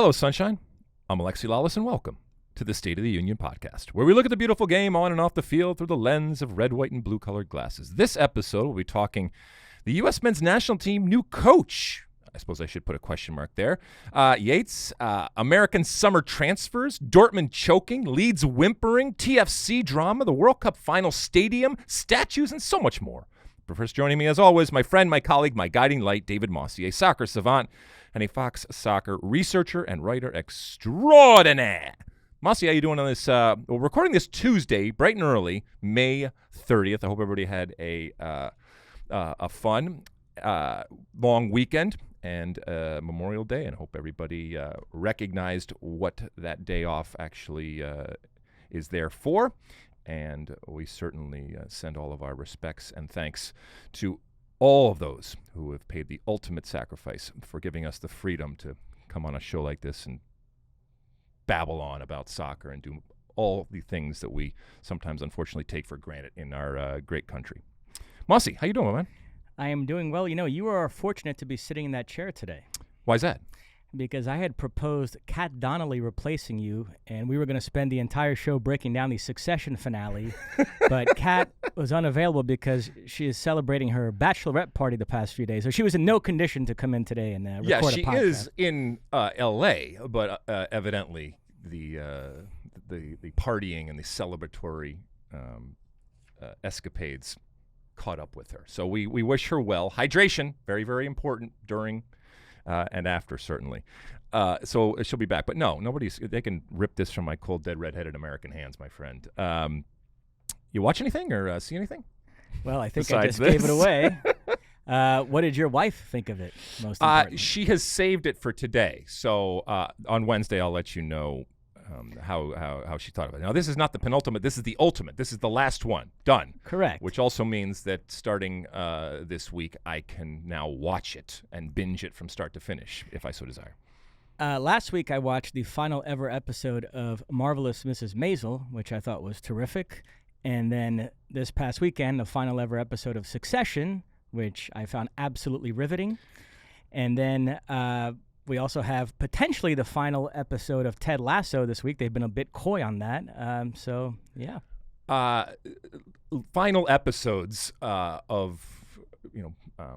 Hello, sunshine. I'm Alexi, Lalas, and welcome to the State of the Union podcast, where we look at the beautiful game on and off the field through the lens of red, white, and blue-colored glasses. This episode, we'll be talking the U.S. men's national team new coach. I suppose I should put a question mark there. Yates, American summer transfers, Dortmund choking, Leeds whimpering, TFC drama, the World Cup Final stadium, statues, and so much more. But first, joining me as always, my friend, my colleague, my guiding light, David Mosse, a soccer savant and a Fox soccer researcher and writer extraordinaire. Mosse, how you doing on this? We're recording this Tuesday, bright and early, May 30th. I hope everybody had a fun, long weekend and Memorial Day, and hope everybody recognized what that day off actually is there for. And we certainly send all of our respects and thanks to all of those who have paid the ultimate sacrifice for giving us the freedom to come on a show like this and babble on about soccer and do all the things that we sometimes unfortunately take for granted in our great country. Mosse, how you doing, man? I am doing well. You know, you are fortunate to be sitting in that chair today. Why is that? Because I had proposed Kat Donnelly replacing you, and we were going to spend the entire show breaking down the Succession finale. But Kat was unavailable because she is celebrating her bachelorette party the past few days. So she was in no condition to come in today and record a podcast. Yeah, she is in L.A., but evidently the partying and the celebratory escapades caught up with her. So we wish her well. Hydration, very, very important during and after, certainly. So she'll be back. But no, they can rip this from my cold, dead, redheaded American hands, my friend. You watch anything or see anything? Well, I think I just gave it away. What did your wife think of it, most importantly? She has saved it for today. So on Wednesday, I'll let you know how she thought of it. Now, this is not the penultimate. This is the ultimate. This is the last one. Done. Correct. Which also means that starting this week, I can now watch it and binge it from start to finish, if I so desire. Last week, I watched the final ever episode of Marvelous Mrs. Maisel, which I thought was terrific. And then this past weekend, the final ever episode of Succession, which I found absolutely riveting. And then we also have potentially the final episode of Ted Lasso this week. They've been a bit coy on that. So, yeah. Final episodes of,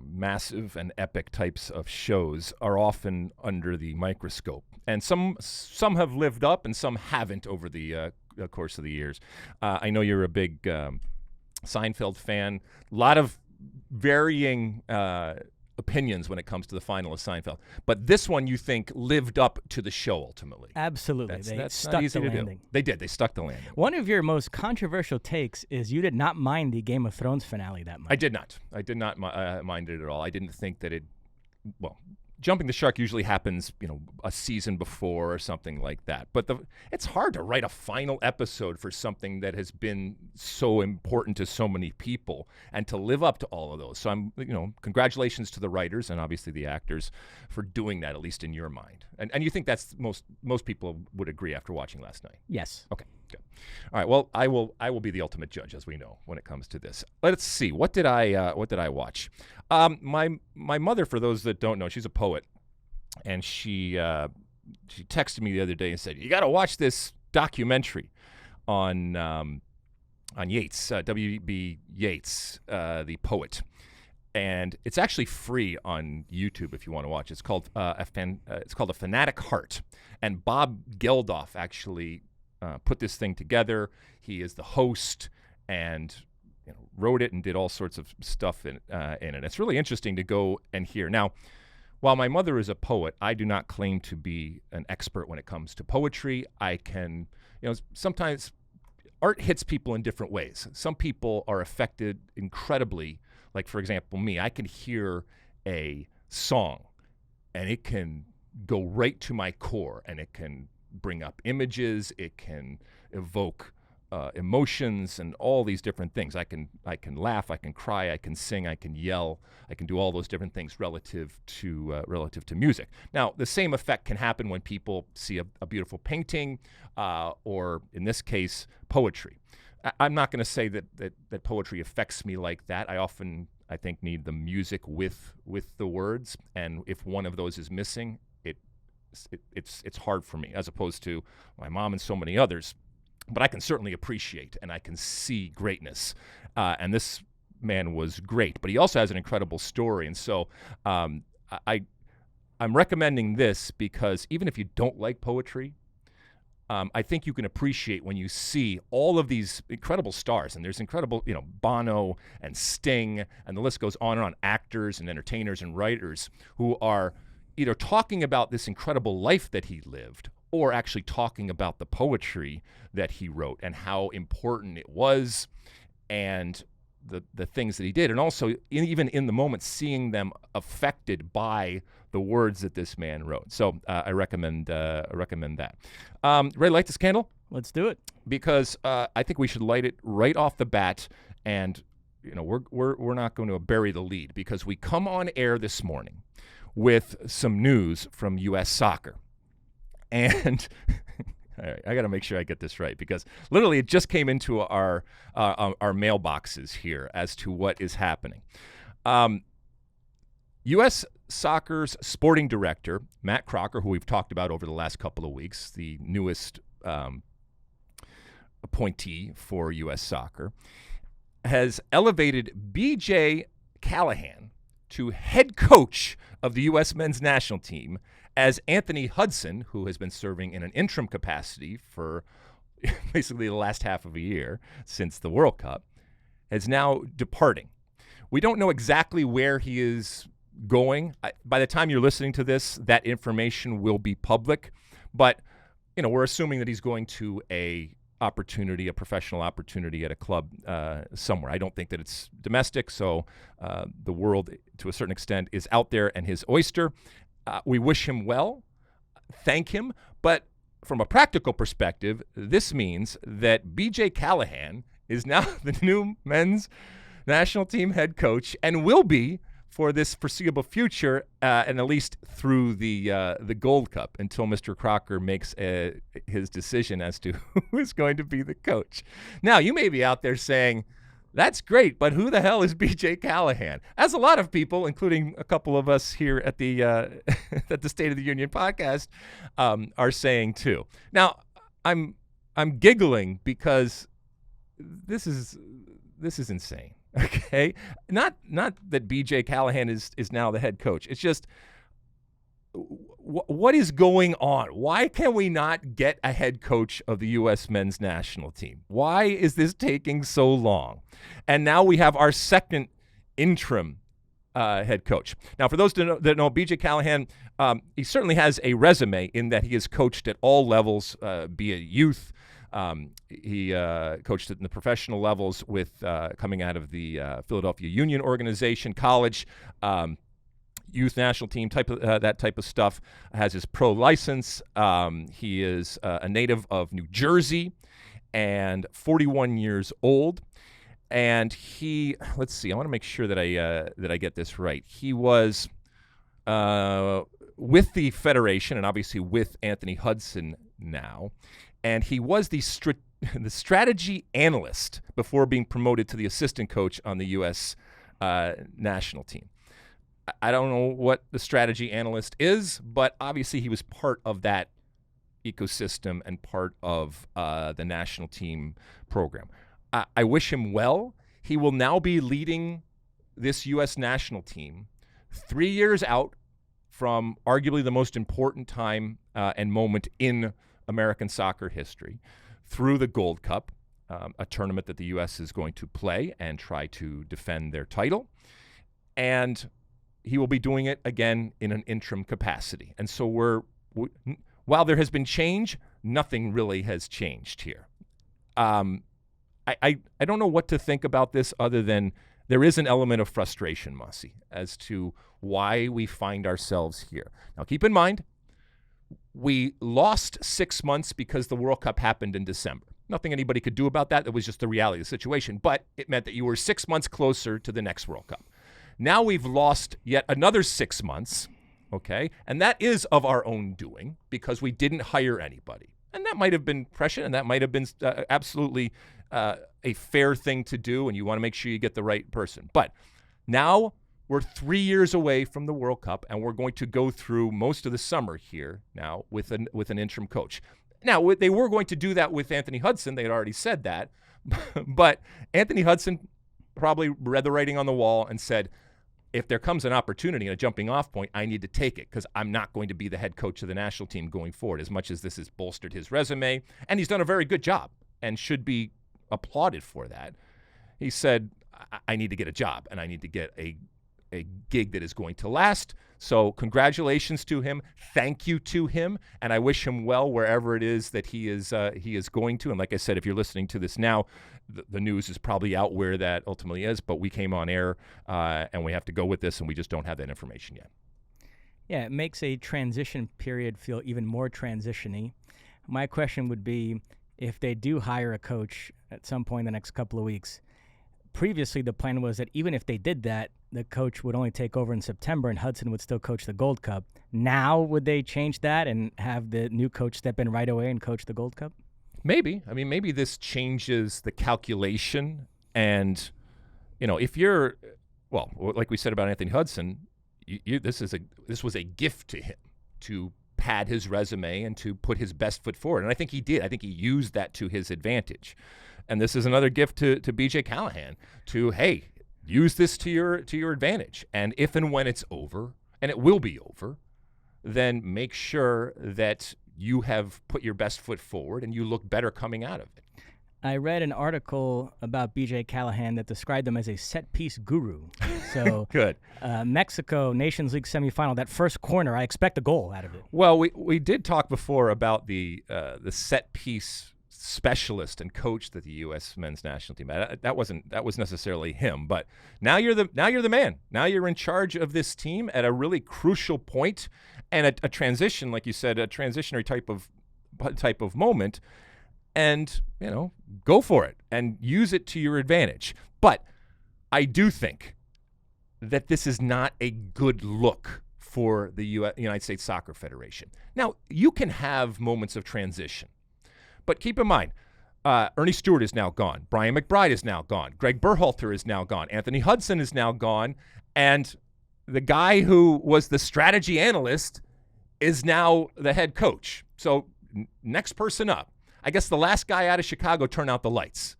massive and epic types of shows are often under the microscope. And some have lived up and some haven't over the course of the years. I know you're a big Seinfeld fan. A lot of varying opinions when it comes to the final of Seinfeld. But this one, you think, lived up to the show ultimately. Absolutely. That's stuck not easy the to landing. do. They did. They stuck the landing. One of your most controversial takes is you did not mind the Game of Thrones finale that much. I did not mind it at all. I didn't think that jumping the shark usually happens, a season before or something like that. But it's hard to write a final episode for something that has been so important to so many people and to live up to all of those. So congratulations to the writers and obviously the actors for doing that, at least in your mind. And you think that's most people would agree after watching last night? Yes. Okay. Good. All right. Well, I will be the ultimate judge, as we know, when it comes to this. Let's see. What did I watch? My mother, for those that don't know, she's a poet, and she texted me the other day and said, "You got to watch this documentary on Yeats, W.B. Yeats, the poet." And it's actually free on YouTube if you want to watch. It's called A Fanatic Heart, and Bob Geldof actually put this thing together. He is the host and wrote it and did all sorts of stuff in it. It's really interesting to go and hear. Now, while my mother is a poet, I do not claim to be an expert when it comes to poetry. I can, sometimes art hits people in different ways. Some people are affected incredibly. Like, for example, me, I can hear a song and it can go right to my core, and it can bring up images, it can evoke emotions and all these different things. I can laugh, I can cry, I can sing, I can yell, I can do all those different things relative to music. Now, the same effect can happen when people see a beautiful painting or, in this case, poetry. I'm not going to say that poetry affects me like that. I often, I think, need the music with the words, and if one of those is missing, it's hard for me, as opposed to my mom and so many others. But I can certainly appreciate and I can see greatness. And this man was great, but he also has an incredible story. And so I'm recommending this because even if you don't like poetry, I think you can appreciate when you see all of these incredible stars, and there's incredible, Bono and Sting, and the list goes on and on, actors and entertainers and writers who are either talking about this incredible life that he lived or actually talking about the poetry that he wrote and how important it was and the things that he did. And also, even in the moment, seeing them affected by the words that this man wrote. So I recommend that. Ready to light this candle? Let's do it. Because I think we should light it right off the bat, and we're not going to bury the lead because we come on air this morning with some news from U.S. soccer, and all right, I got to make sure I get this right because literally it just came into our mailboxes here as to what is happening. U.S. Soccer's sporting director, Matt Crocker, who we've talked about over the last couple of weeks, the newest appointee for U.S. Soccer, has elevated B.J. Callahan to head coach of the U.S. men's national team as Anthony Hudson, who has been serving in an interim capacity for basically the last half of a year since the World Cup, is now departing. We don't know exactly where he is going. By the time you're listening to this, that information will be public. But, we're assuming that he's going to a professional opportunity at a club somewhere. I don't think that it's domestic, so the world, to a certain extent, is out there and his oyster. We wish him well, thank him, but from a practical perspective, this means that B.J. Callahan is now the new men's national team head coach and will be for this foreseeable future, and at least through the Gold Cup until Mr. Crocker makes his decision as to who is going to be the coach. Now, you may be out there saying, that's great, but who the hell is B.J. Callahan? As a lot of people, including a couple of us here at the at the State of the Union podcast, are saying too. Now, I'm giggling because this is insane. Okay, not that B.J. Callahan is now the head coach. It's just what is going on? Why can we not get a head coach of the U.S. men's national team? Why is this taking so long? And now we have our second interim head coach. Now, for those that know B.J. Callahan, he certainly has a resume in that he has coached at all levels, be it youth. He coached at the professional levels with coming out of the Philadelphia Union organization, college, youth national team, that type of stuff. Has his pro license. He is a native of New Jersey and 41 years old. And let's see, I want to make sure that I get this right. He was with the Federation and obviously with Anthony Hudson now. And he was the strategy analyst before being promoted to the assistant coach on the U.S. national team. I don't know what the strategy analyst is, but obviously he was part of that ecosystem and part of the national team program. I wish him well. He will now be leading this U.S. national team 3 years out from arguably the most important time and moment in American soccer history through the Gold Cup, a tournament that the U.S. is going to play and try to defend their title. And he will be doing it again in an interim capacity. And so while there has been change, nothing really has changed here. I don't know what to think about this other than there is an element of frustration, Mosse, as to why we find ourselves here. Now, keep in mind, we lost 6 months because the World Cup happened in December. Nothing anybody could do about that. It was just the reality of the situation. But it meant that you were 6 months closer to the next World Cup. Now we've lost yet another 6 months, okay? And that is of our own doing because we didn't hire anybody. And that might have been prescient, and that might have been absolutely a fair thing to do, and you want to make sure you get the right person. But now we're 3 years away from the World Cup, and we're going to go through most of the summer here now with an interim coach. Now, they were going to do that with Anthony Hudson. They had already said that. But Anthony Hudson probably read the writing on the wall and said, if there comes an opportunity and a jumping off point, I need to take it because I'm not going to be the head coach of the national team going forward, as much as this has bolstered his resume. And he's done a very good job and should be applauded for that. He said, I need to get a job and I need to get a gig that is going to last. So congratulations to him. Thank you to him. And I wish him well wherever it is that he is going to. And like I said, if you're listening to this now, the news is probably out where that ultimately is. But we came on air and we have to go with this, and we just don't have that information yet. Yeah, it makes a transition period feel even more transition-y. My question would be, if they do hire a coach at some point in the next couple of weeks, previously the plan was that even if they did that, the coach would only take over in September and Hudson would still coach the Gold Cup. Now, would they change that and have the new coach step in right away and coach the Gold Cup? Maybe. I mean, maybe this changes the calculation. And, if you're, well, like we said about Anthony Hudson, this was a gift to him to pad his resume and to put his best foot forward. And I think he did. I think he used that to his advantage. And this is another gift to BJ Callahan to, hey, use this to your advantage. And if and when it's over, and it will be over, then make sure that you have put your best foot forward and you look better coming out of it. I read an article about BJ Callahan that described him as a set-piece guru. So good. Mexico Nations League semifinal, that first corner, I expect a goal out of it. Well, we did talk before about the set-piece specialist and coach that the U.S. men's national team had. That was necessarily him, but now you're the man. Now you're in charge of this team at a really crucial point and a transition, like you said, a transitionary type of moment. And go for it and use it to your advantage. But I do think that this is not a good look for the United States Soccer Federation. Now, you can have moments of transition. But keep in mind, Ernie Stewart is now gone. Brian McBride is now gone. Greg Berhalter is now gone. Anthony Hudson is now gone. And the guy who was the strategy analyst is now the head coach. So next person up. I guess the last guy out of Chicago turned out the lights.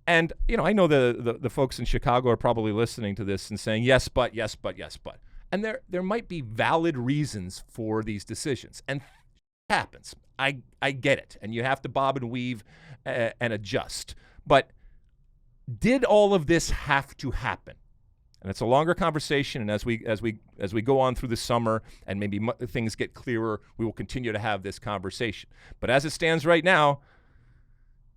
And, I know the folks in Chicago are probably listening to this and saying, yes, but. And there might be valid reasons for these decisions. And it happens. I get it, and you have to bob and weave and adjust. But did all of this have to happen? And it's a longer conversation, and as we go on through the summer and maybe things get clearer, we will continue to have this conversation. But as it stands right now,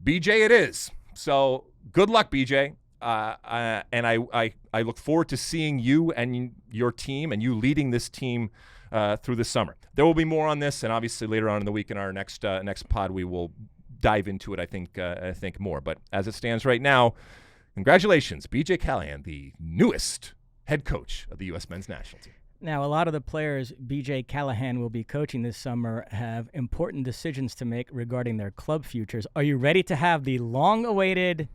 BJ it is. So good luck, BJ. And I look forward to seeing you and your team and you leading this team through the summer. There will be more on this, and obviously later on in the week in our next pod we will dive into it. I think more. But as it stands right now, congratulations, BJ Callahan, the newest head coach of the U.S. men's national team. Now, a lot of the players BJ Callahan will be coaching this summer have important decisions to make regarding their club futures. Are you ready to have the long-awaited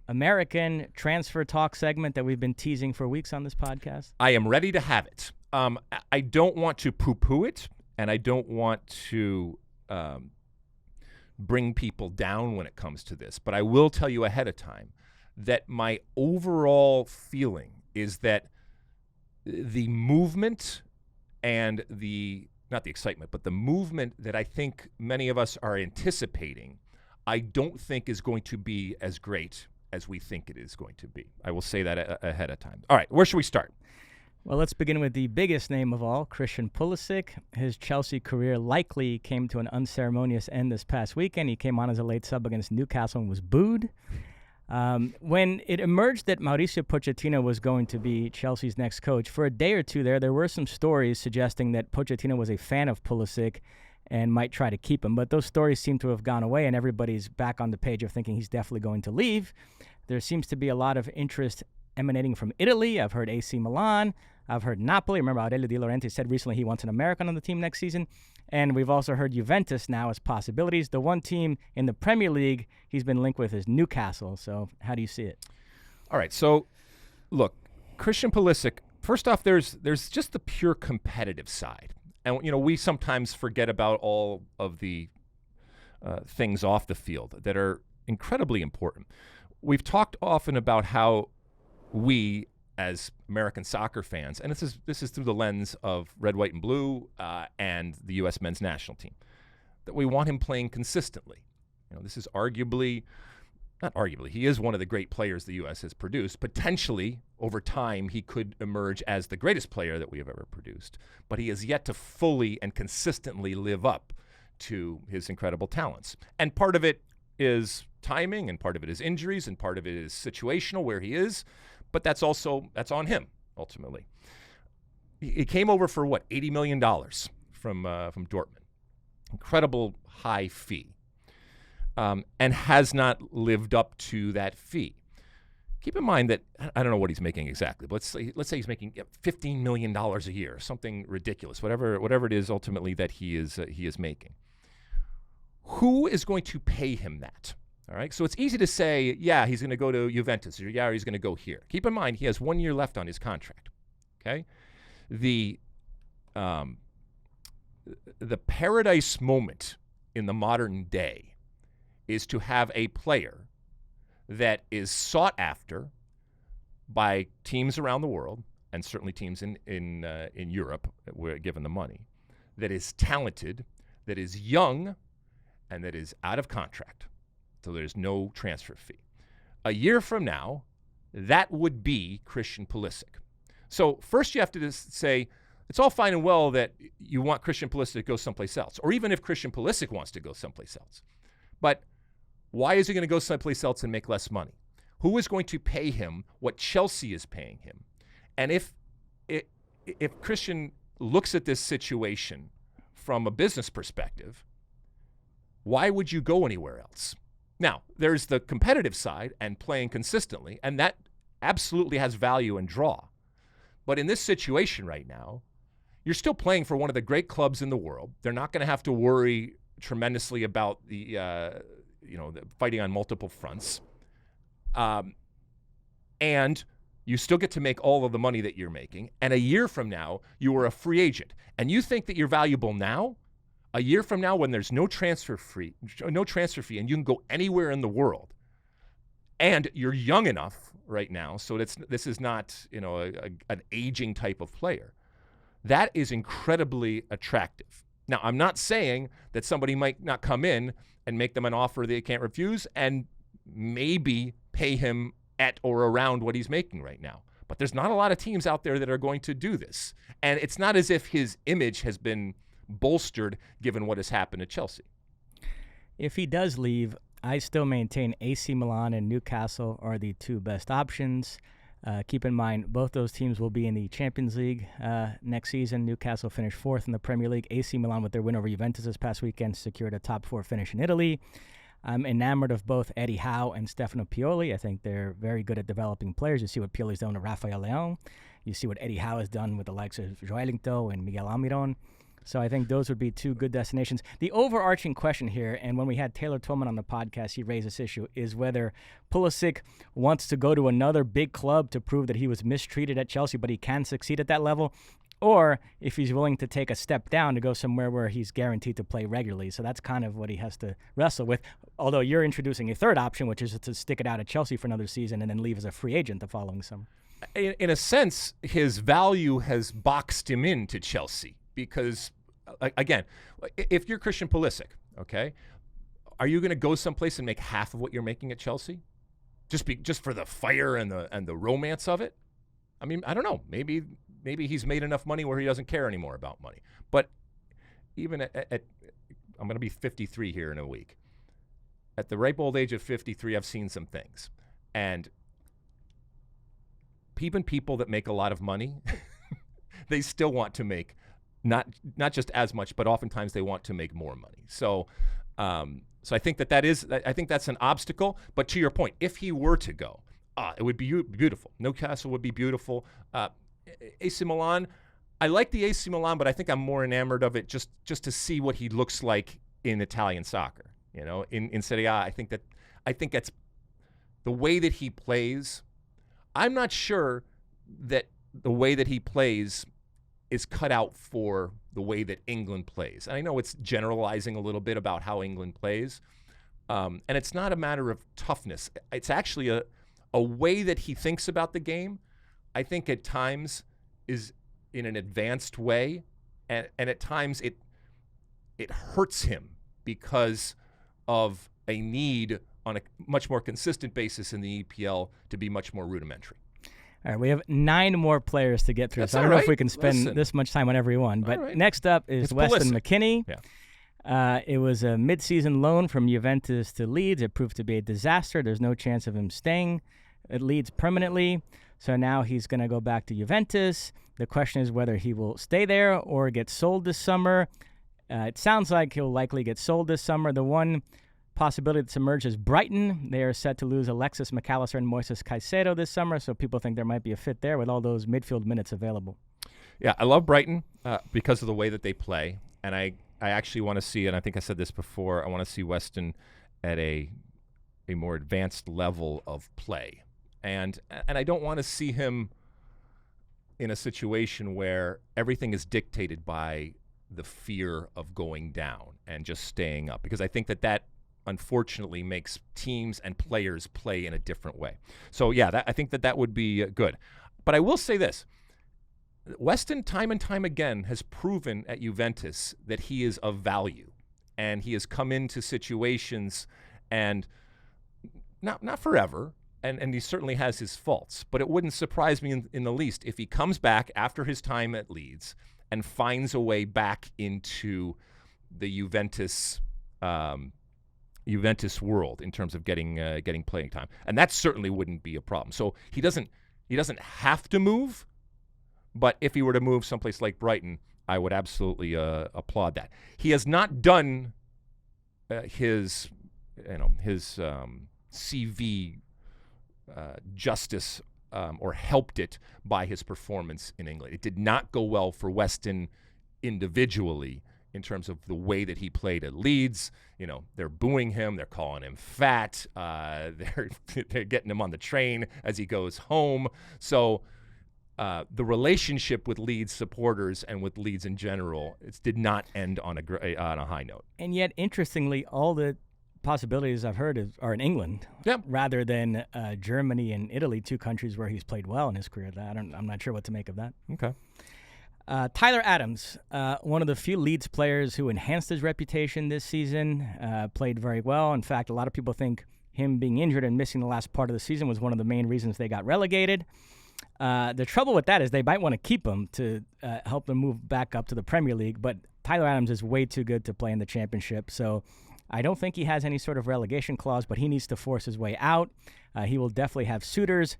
American transfer talk segment that we've been teasing for weeks on this podcast? I am ready to have it. I don't want to poo-poo it, and I don't want to bring people down when it comes to this, but I will tell you ahead of time that my overall feeling is that the movement and not the excitement, but the movement that I think many of us are anticipating, I don't think is going to be as great as we think it is going to be. I will say that ahead of time. All right, where should we start? Well, let's begin with the biggest name of all, Christian Pulisic. His Chelsea career likely came to an unceremonious end this past weekend. He came on as a late sub against Newcastle and was booed. When it emerged that Mauricio Pochettino was going to be Chelsea's next coach, for a day or two there were some stories suggesting that Pochettino was a fan of Pulisic and might try to keep him. But those stories seem to have gone away, and everybody's back on the page of thinking he's definitely going to leave. There seems to be a lot of interest emanating from Italy. I've heard AC Milan. I've heard Napoli. Remember, Aurelio Di Laurentiis said recently he wants an American on the team next season. And we've also heard Juventus now as possibilities. The one team in the Premier League he's been linked with is Newcastle. So how do you see it? All right. So, look, Christian Pulisic First off, there's just the pure competitive side. And, we sometimes forget about all of the things off the field that are incredibly important. We've talked often about how we, as American soccer fans, and this is through the lens of red, white, and blue and the U.S. men's national team, that we want him playing consistently. This is not arguably, he is one of the great players the U.S. has produced. Potentially, over time, he could emerge as the greatest player that we have ever produced. But he has yet to fully and consistently live up to his incredible talents. And part of it is timing, and part of it is injuries, and part of it is situational where he is. But that's on him, ultimately. He came over for, $80 million from Dortmund. Incredible high fee. And has not lived up to that fee. Keep in mind that, I don't know what he's making exactly, but let's say he's making $15 million a year, something ridiculous, whatever it is ultimately that he is making. Who is going to pay him that? All right, so it's easy to say, yeah, he's going to go to Juventus, or yeah, he's going to go here. Keep in mind, he has 1 year left on his contract. Okay, the paradise moment in the modern day is to have a player that is sought after by teams around the world, and certainly teams in Europe, where given the money, that is talented, that is young, and that is out of contract. So there's no transfer fee. A year from now, that would be Christian Pulisic. So first you have to just say, it's all fine and well that you want Christian Pulisic to go someplace else, or even if Christian Pulisic wants to go someplace else. But why is he going to go someplace else and make less money? Who is going to pay him what Chelsea is paying him? And if Christian looks at this situation from a business perspective, why would you go anywhere else? Now, there's the competitive side and playing consistently, and that absolutely has value and draw. But in this situation right now, you're still playing for one of the great clubs in the world. They're not going to have to worry tremendously about the fighting on multiple fronts. And you still get to make all of the money that you're making. And a year from now, you are a free agent. And you think that you're valuable now? A year from now, when there's no transfer fee, and you can go anywhere in the world, and you're young enough right now, so this is not an aging type of player. That is incredibly attractive. Now, I'm not saying that somebody might not come in and make them an offer they can't refuse and maybe pay him at or around what he's making right now. But there's not a lot of teams out there that are going to do this. And it's not as if his image has been bolstered given what has happened at Chelsea. If he does leave, I still maintain AC Milan and Newcastle are the two best options. Keep in mind, both those teams will be in the Champions League next season. Newcastle finished fourth in the Premier League. AC Milan, with their win over Juventus this past weekend, secured a top four finish in Italy. I'm enamored of both Eddie Howe and Stefano Pioli. I think they're very good at developing players. You see what Pioli's done with Rafael Leão. You see what Eddie Howe has done with the likes of Joelinton and Miguel Almiron. So I think those would be two good destinations. The overarching question here, and when we had Taylor Twellman on the podcast, he raised this issue, is whether Pulisic wants to go to another big club to prove that he was mistreated at Chelsea, but he can succeed at that level, or if he's willing to take a step down to go somewhere where he's guaranteed to play regularly. So that's kind of what he has to wrestle with, although you're introducing a third option, which is to stick it out at Chelsea for another season and then leave as a free agent the following summer. In a sense, his value has boxed him into Chelsea. Because, again, if you're Christian Pulisic, okay, are you going to go someplace and make half of what you're making at Chelsea, just for the fire and the romance of it? I mean, I don't know. Maybe he's made enough money where he doesn't care anymore about money. But even at I'm going to be 53 here in a week. At the ripe old age of 53, I've seen some things, and even people that make a lot of money, they still want to make. Not just as much, but oftentimes they want to make more money. So I think that's an obstacle. But to your point, if he were to go, it would be beautiful. Newcastle would be beautiful. AC Milan, I like the AC Milan, but I think I'm more enamored of it just to see what he looks like in Italian soccer. In Serie A, I think that's the way that he plays. I'm not sure that the way that he plays is cut out for the way that England plays. And I know it's generalizing a little bit about how England plays, and it's not a matter of toughness. It's actually a way that he thinks about the game, I think at times is in an advanced way, and at times it hurts him because of a need on a much more consistent basis in the EPL to be much more rudimentary. All right, we have 9 more players to get through, so I don't know if we can spend this much time on every one. But next up is Weston McKennie. Yeah. It was a mid-season loan from Juventus to Leeds. It proved to be a disaster. There's no chance of him staying at Leeds permanently. So now he's going to go back to Juventus. The question is whether he will stay there or get sold this summer. It sounds like he'll likely get sold this summer. The one possibility that's emerged is Brighton. They are set to lose Alexis McAllister and Moises Caicedo this summer, so people think there might be a fit there with all those midfield minutes available. Yeah, I love Brighton because of the way that they play, and I actually want to see, and I think I said this before, I want to see Weston at a more advanced level of play. And I don't want to see him in a situation where everything is dictated by the fear of going down and just staying up, because I think that unfortunately makes teams and players play in a different way. So, yeah, I think that would be good. But I will say this. Weston, time and time again, has proven at Juventus that he is of value. And he has come into situations, and not forever, and he certainly has his faults. But it wouldn't surprise me in the least if he comes back after his time at Leeds and finds a way back into the Juventus world in terms of getting playing time, and that certainly wouldn't be a problem. So he doesn't have to move, but if he were to move someplace like Brighton, I would absolutely applaud that. He has not done his CV justice or helped it by his performance in England. It did not go well for Weston individually in terms of the way that he played at Leeds. You know, they're booing him, they're calling him fat, they're getting him on the train as he goes home. So the relationship with Leeds supporters and with Leeds in general, it did not end on a high note. And yet, interestingly, all the possibilities I've heard are in England, rather than Germany and Italy, 2 countries where he's played well in his career. I'm not sure what to make of that. Okay. Tyler Adams, one of the few Leeds players who enhanced his reputation this season, played very well. In fact, a lot of people think him being injured and missing the last part of the season was one of the main reasons they got relegated. The trouble with that is they might want to keep him to help them move back up to the Premier League, but Tyler Adams is way too good to play in the Championship, so I don't think he has any sort of relegation clause, but he needs to force his way out. He will definitely have suitors.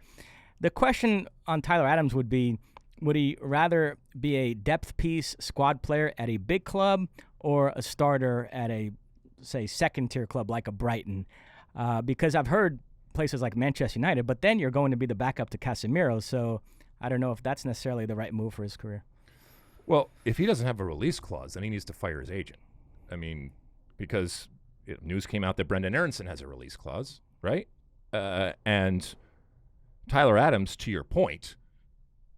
The question on Tyler Adams would be, would he rather be a depth piece squad player at a big club or a starter at a, say, second-tier club like a Brighton? Because I've heard places like Manchester United, but then you're going to be the backup to Casemiro, so I don't know if that's necessarily the right move for his career. Well, if he doesn't have a release clause, then he needs to fire his agent. I mean, because news came out that Brendan Aronson has a release clause, right? And Tyler Adams, to your point,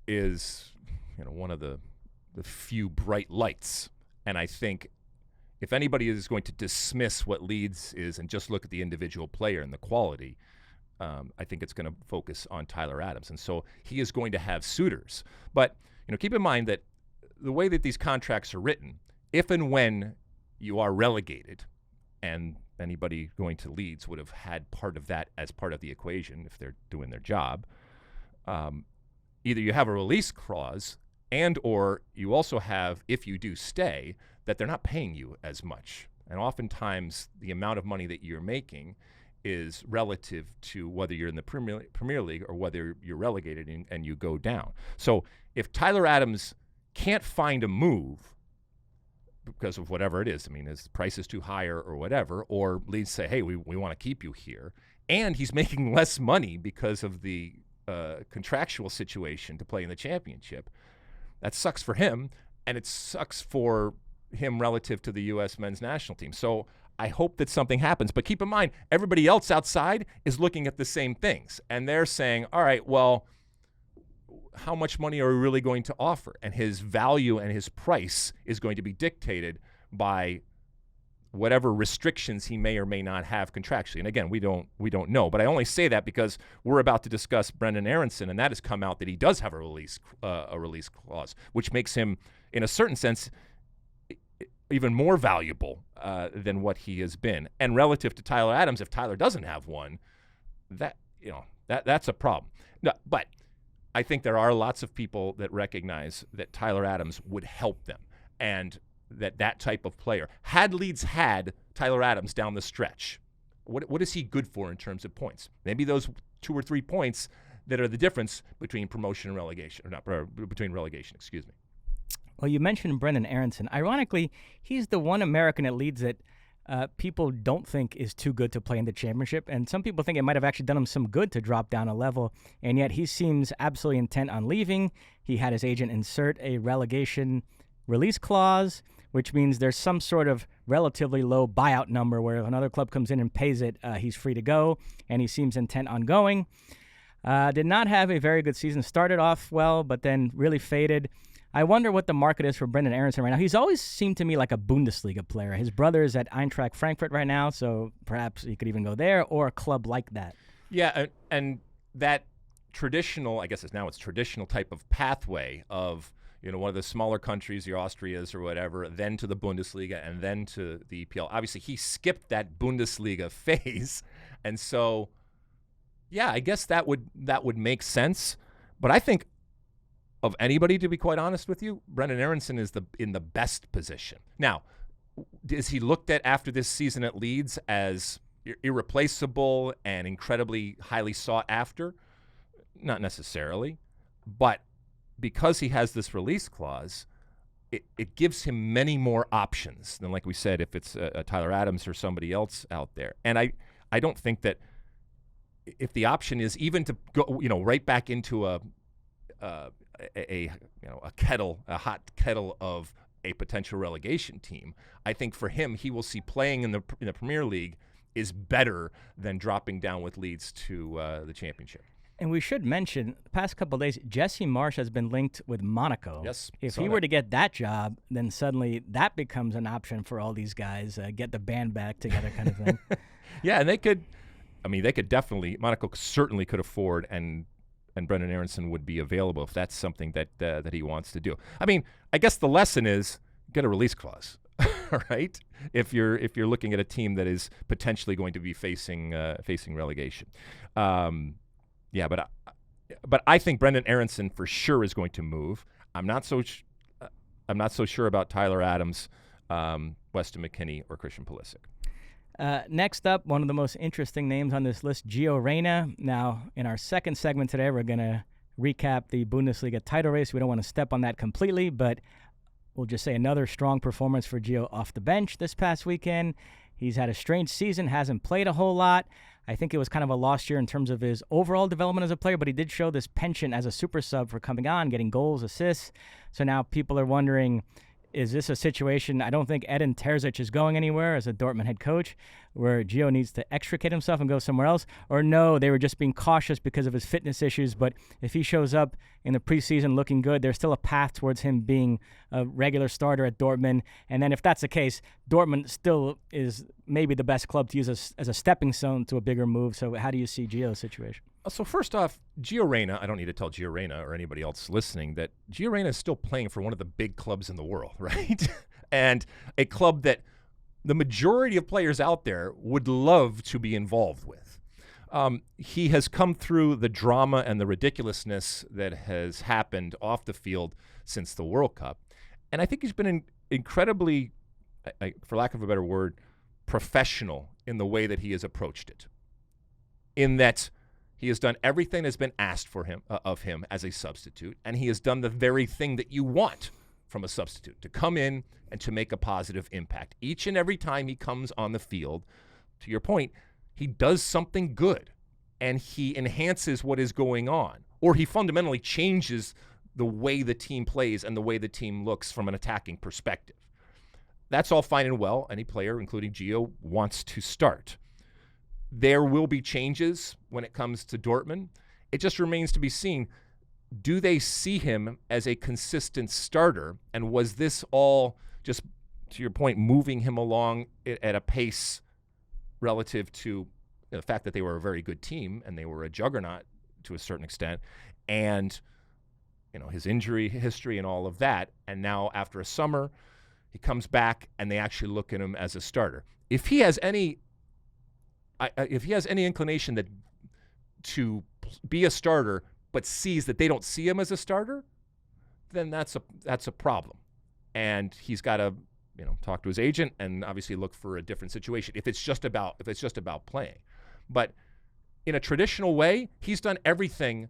is one of the few bright lights. And I think if anybody is going to dismiss what Leeds is and just look at the individual player and the quality, I think it's going to focus on Tyler Adams. And so he is going to have suitors. But keep in mind that the way that these contracts are written, if and when you are relegated, and anybody going to Leeds would have had part of that as part of the equation if they're doing their job, either you have a release clause and or you also have, if you do stay, that they're not paying you as much. And oftentimes the amount of money that you're making is relative to whether you're in the Premier League or whether you're relegated and you go down. So if Tyler Adams can't find a move because of whatever it is, I mean, his price is too high or whatever, or Leeds say, hey, we want to keep you here, and he's making less money because of the contractual situation to play in the Championship, that sucks for him, and it sucks for him relative to the U.S. men's national team. So I hope that something happens. But keep in mind, everybody else outside is looking at the same things, and they're saying, all right, well, how much money are we really going to offer? And his value and his price is going to be dictated by whatever restrictions he may or may not have contractually. And again, we don't know. But I only say that because we're about to discuss Brendan Aronson, and that has come out that he does have a release clause, which makes him, in a certain sense, even more valuable than what he has been. And relative to Tyler Adams, if Tyler doesn't have one, that's a problem. No, but I think there are lots of people that recognize that Tyler Adams would help them, and that type of player. Had Leeds had Tyler Adams down the stretch, what is he good for in terms of points? Maybe those 2 or 3 points that are the difference between promotion and relegation, between relegation, excuse me. Well, you mentioned Brendan Aronson. Ironically, he's the one American at Leeds that people don't think is too good to play in the championship, and some people think it might have actually done him some good to drop down a level, and yet he seems absolutely intent on leaving. He had his agent insert a relegation release clause, which means there's some sort of relatively low buyout number where if another club comes in and pays it, he's free to go, and he seems intent on going. Did not have a very good season. Started off well, but then really faded. I wonder what the market is for Brendan Aronson right now. He's always seemed to me like a Bundesliga player. His brother is at Eintracht Frankfurt right now, so perhaps he could even go there, or a club like that. Yeah, and that traditional, I guess it's traditional type of pathway of, one of the smaller countries, your Austrias or whatever, then to the Bundesliga and then to the EPL. Obviously, he skipped that Bundesliga phase, and so, yeah, I guess that would make sense. But I think of anybody, to be quite honest with you, Brendan Aronson is in the best position. Now, is he looked at after this season at Leeds as irreplaceable and incredibly highly sought after? Not necessarily, but because he has this release clause, it gives him many more options than, like we said, if it's a Tyler Adams or somebody else out there. And I don't think that if the option is even to go, right back into a hot kettle of a potential relegation team, I think for him, he will see playing in the Premier League is better than dropping down with Leeds to the Championship. And we should mention, the past couple of days, Jesse Marsch has been linked with Monaco. Yes. If he were to get that job, then suddenly that becomes an option for all these guys, get the band back together kind of thing. Yeah, and they could definitely, Monaco certainly could afford, and Brendan Aronson would be available if that's something that he wants to do. I mean, I guess the lesson is get a release clause, right? If you're looking at a team that is potentially going to be facing relegation. Yeah, but I think Brendan Aronson for sure is going to move. I'm not so sure about Tyler Adams, Weston McKennie, or Christian Pulisic. Next up, one of the most interesting names on this list, Gio Reyna. Now, in our second segment today, we're going to recap the Bundesliga title race. We don't want to step on that completely, but we'll just say another strong performance for Gio off the bench this past weekend. He's had a strange season, hasn't played a whole lot. I think it was kind of a lost year in terms of his overall development as a player, but he did show this penchant as a super sub for coming on, getting goals, assists. So now people are wondering, is this a situation? I don't think Edin Terzic is going anywhere as a Dortmund head coach, where Gio needs to extricate himself and go somewhere else. Or no, they were just being cautious because of his fitness issues. But if he shows up in the preseason looking good, there's still a path towards him being a regular starter at Dortmund. And then if that's the case, Dortmund still is maybe the best club to use as a stepping stone to a bigger move. So how do you see Gio's situation? So first off, Gio Reyna, I don't need to tell Gio Reyna or anybody else listening that Gio Reyna is still playing for one of the big clubs in the world, right? And a club that the majority of players out there would love to be involved with. He has come through the drama and the ridiculousness that has happened off the field since the World Cup. And I think he's been incredibly, for lack of a better word, professional in the way that he has approached it. In that he has done everything that's been asked of him as a substitute, and he has done the very thing that you want from a substitute, to come in and to make a positive impact. Each and every time he comes on the field, to your point, he does something good, and he enhances what is going on, or he fundamentally changes the way the team plays and the way the team looks from an attacking perspective. That's all fine and well. Any player, including Gio, wants to start. There will be changes when it comes to Dortmund. It just remains to be seen. do they see him as a consistent starter? And was this all just, to your point, moving him along at a pace relative to the fact that they were a very good team and they were a juggernaut to a certain extent, and his injury history and all of that, and now after a summer, he comes back and they actually look at him as a starter. If he has any inclination to be a starter, but sees that they don't see him as a starter, then that's a problem, and he's got to talk to his agent and obviously look for a different situation. If it's just about playing, but in a traditional way, he's done everything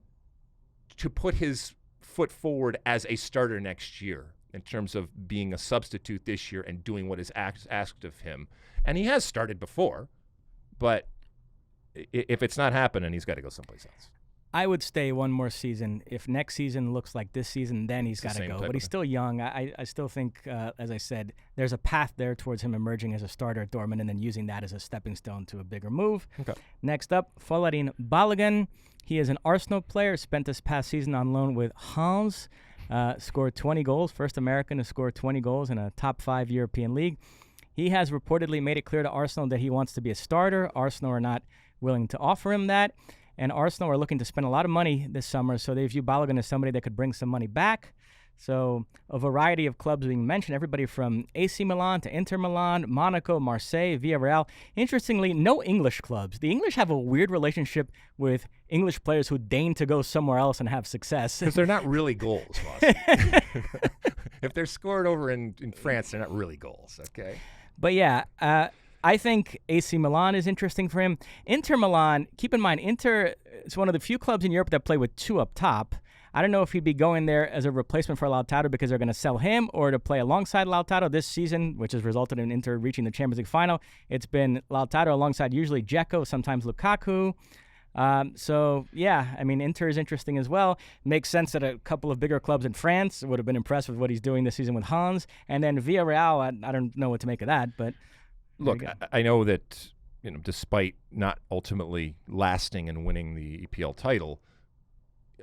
to put his foot forward as a starter next year in terms of being a substitute this year and doing what is asked of him. And he has started before, but if it's not happening, he's got to go someplace else. I would stay one more season. If next season looks like this season, then he's got to go. But he's still young. I still think, as I said, there's a path there towards him emerging as a starter at Dortmund and then using that as a stepping stone to a bigger move. Okay. Next up, Folarin Balogun. He is an Arsenal player, spent this past season on loan with Hans, scored 20 goals, first American to score 20 goals in a top 5 European league. He has reportedly made it clear to Arsenal that he wants to be a starter. Arsenal are not willing to offer him that. And Arsenal are looking to spend a lot of money this summer, so they view Balogun as somebody that could bring some money back. So a variety of clubs being mentioned, everybody from AC Milan to Inter Milan, Monaco, Marseille, Villarreal. Interestingly, no English clubs. The English have a weird relationship with English players who deign to go somewhere else and have success. Because they're not really goals, Mosse. If they're scored over in France, they're not really goals, okay? But yeah, I think AC Milan is interesting for him. Inter Milan, keep in mind, Inter is one of the few clubs in Europe that play with 2 up top. I don't know if he'd be going there as a replacement for Lautaro because they're going to sell him or to play alongside Lautaro this season, which has resulted in Inter reaching the Champions League final. It's been Lautaro alongside usually Dzeko, sometimes Lukaku. So, yeah, I mean, Inter is interesting as well. Makes sense that a couple of bigger clubs in France would have been impressed with what he's doing this season with Hans. And then Villarreal, I don't know what to make of that, but... Look, I know that despite not ultimately lasting and winning the EPL title,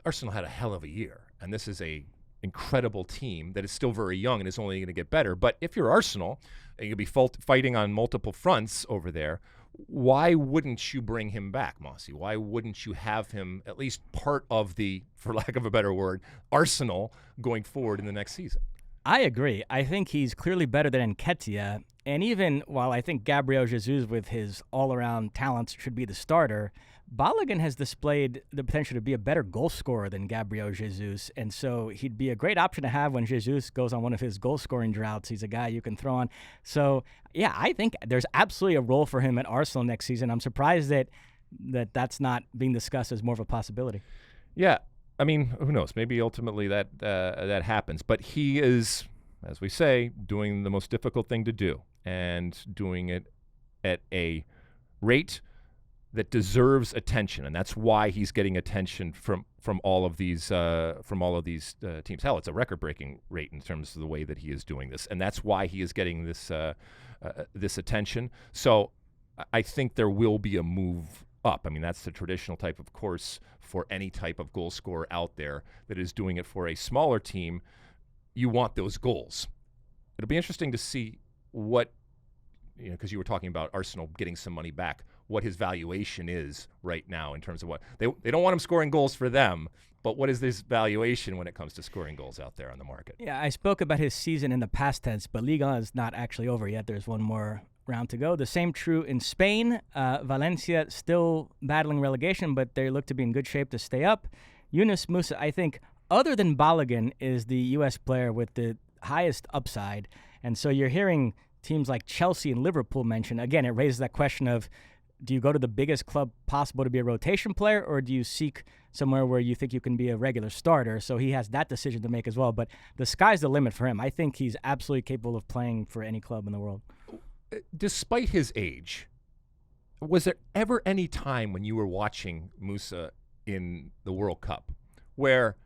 Arsenal had a hell of a year, and this is a incredible team that is still very young and is only going to get better. But if you're Arsenal and you'll be fighting on multiple fronts over there, why wouldn't you bring him back, Mosse? Why wouldn't you have him at least part of the, for lack of a better word, Arsenal going forward in the next season? I agree. I think he's clearly better than Nketiah. And even while I think Gabriel Jesus, with his all-around talents, should be the starter, Balogun has displayed the potential to be a better goal scorer than Gabriel Jesus. And so he'd be a great option to have when Jesus goes on one of his goal-scoring droughts. He's a guy you can throw on. So, yeah, I think there's absolutely a role for him at Arsenal next season. I'm surprised that that's not being discussed as more of a possibility. Yeah. I mean, who knows? Maybe ultimately that happens. But he is, as we say, doing the most difficult thing to do and doing it at a rate that deserves attention, and that's why he's getting attention from all of these teams. Hell, it's a record-breaking rate in terms of the way that he is doing this, and that's why he is getting this this attention. So I think there will be a move up. I mean, that's the traditional type of course for any type of goal scorer out there that is doing it for a smaller team. You want those goals. It'll be interesting to see what, because you were talking about Arsenal getting some money back, what his valuation is right now in terms of what they don't want him scoring goals for them, but what is this valuation when it comes to scoring goals out there on the market? Yeah, I spoke about his season in the past tense, but Liga is not actually over yet. There's one more round to go. The same true in Spain. Valencia still battling relegation, but they look to be in good shape to stay up. Yunus Musa, I think, other than Balogun, is the U.S. player with the highest upside. And so you're hearing teams like Chelsea and Liverpool mentioned. Again, it raises that question of, do you go to the biggest club possible to be a rotation player, or do you seek somewhere where you think you can be a regular starter? So he has that decision to make as well. But the sky's the limit for him. I think he's absolutely capable of playing for any club in the world. Despite his age, was there ever any time when you were watching Musa in the World Cup where,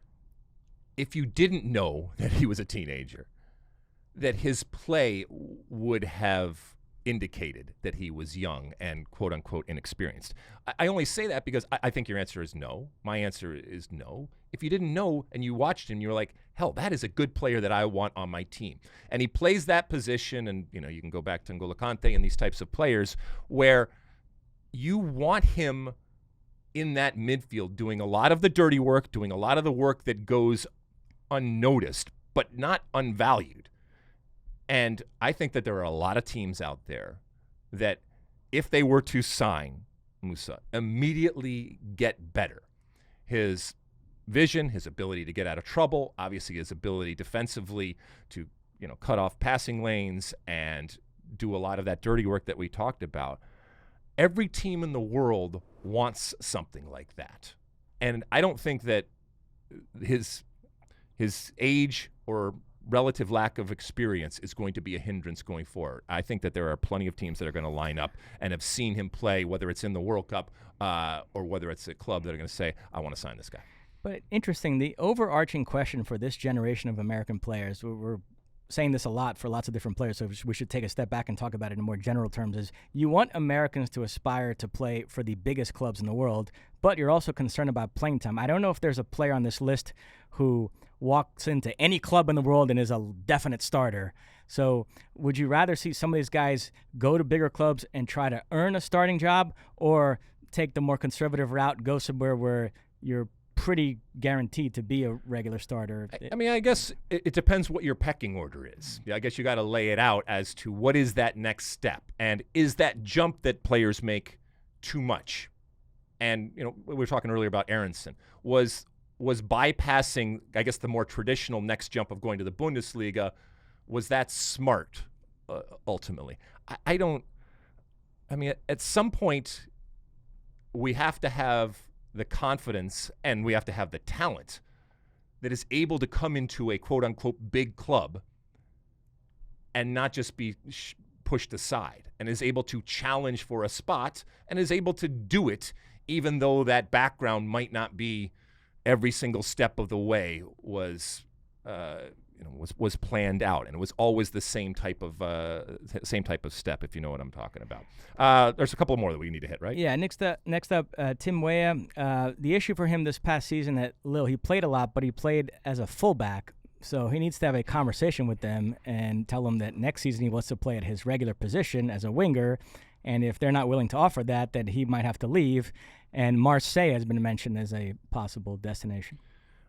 if you didn't know that he was a teenager, that his play would have indicated that he was young and quote-unquote inexperienced. I only say that because I think your answer is no. My answer is no. If you didn't know and you watched him, you were like, hell, that is a good player that I want on my team. And he plays that position, and you can go back to N'Golo Kante and these types of players where you want him in that midfield doing a lot of the dirty work, doing a lot of the work that goes unnoticed, but not unvalued. And I think that there are a lot of teams out there that, if they were to sign Mosse, immediately get better. His vision, his ability to get out of trouble, obviously his ability defensively to, cut off passing lanes and do a lot of that dirty work that we talked about. Every team in the world wants something like that. And I don't think that his age or relative lack of experience is going to be a hindrance going forward. I think that there are plenty of teams that are going to line up and have seen him play, whether it's in the World Cup or whether it's a club that are going to say, I want to sign this guy. But interesting, the overarching question for this generation of American players, we're saying this a lot for lots of different players, so we should take a step back and talk about it in more general terms, is you want Americans to aspire to play for the biggest clubs in the world, but you're also concerned about playing time. I don't know if there's a player on this list who walks into any club in the world and is a definite starter. So would you rather see some of these guys go to bigger clubs and try to earn a starting job, or take the more conservative route, go somewhere where you're pretty guaranteed to be a regular starter? I mean, I guess it depends what your pecking order is. I guess you got to lay it out as to what is that next step, and is that jump that players make too much? And we were talking earlier about Aronson. Was bypassing, I guess, the more traditional next jump of going to the Bundesliga, was that smart ultimately? I mean, at some point we have to have the confidence and we have to have the talent that is able to come into a quote-unquote big club and not just be pushed aside, and is able to challenge for a spot and is able to do it even though that background might not be every single step of the way was planned out, and it was always the same type of step, if you know what I'm talking about. There's a couple more that we need to hit, right? Yeah. Next up, Tim Weah. The issue for him this past season at Lille, he played a lot, but he played as a fullback, so he needs to have a conversation with them and tell them that next season he wants to play at his regular position as a winger, and if they're not willing to offer that, then he might have to leave. And Marseille has been mentioned as a possible destination.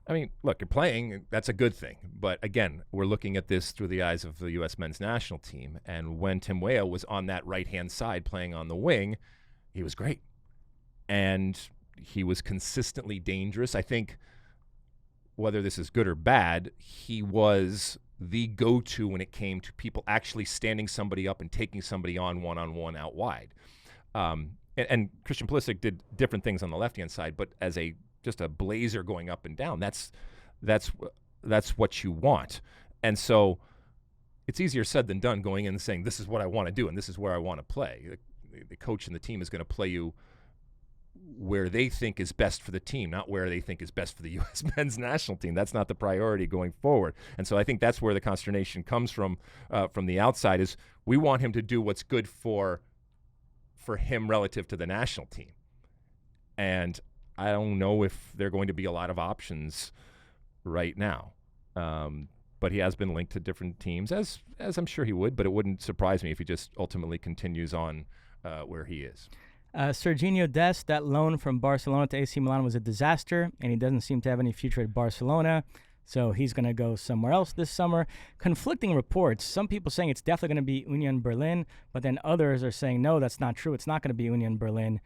I mean, look, you're playing, that's a good thing. But again, we're looking at this through the eyes of the U.S. men's national team. And when Tim Weah was on that right-hand side playing on the wing, he was great. And he was consistently dangerous. I think, whether this is good or bad, he was the go-to when it came to people actually standing somebody up and taking somebody on one-on-one out wide. And Christian Pulisic did different things on the left-hand side, but as just a blazer going up and down, that's what you want. And so it's easier said than done, going in and saying, this is what I want to do and this is where I want to play. The coach and the team is going to play you where they think is best for the team, not where they think is best for the U.S. men's national team. That's not the priority going forward. And so I think that's where the consternation comes from the outside, is we want him to do what's good for him relative to the national team. And I don't know if there are going to be a lot of options right now. But he has been linked to different teams, as I'm sure he would, but it wouldn't surprise me if he just ultimately continues on where he is. Serginho Dest, that loan from Barcelona to AC Milan was a disaster, and he doesn't seem to have any future at Barcelona. So he's going to go somewhere else this summer. Conflicting reports. Some people saying it's definitely going to be Union Berlin, but then others are saying, no, that's not true. It's not going to be Union Berlin.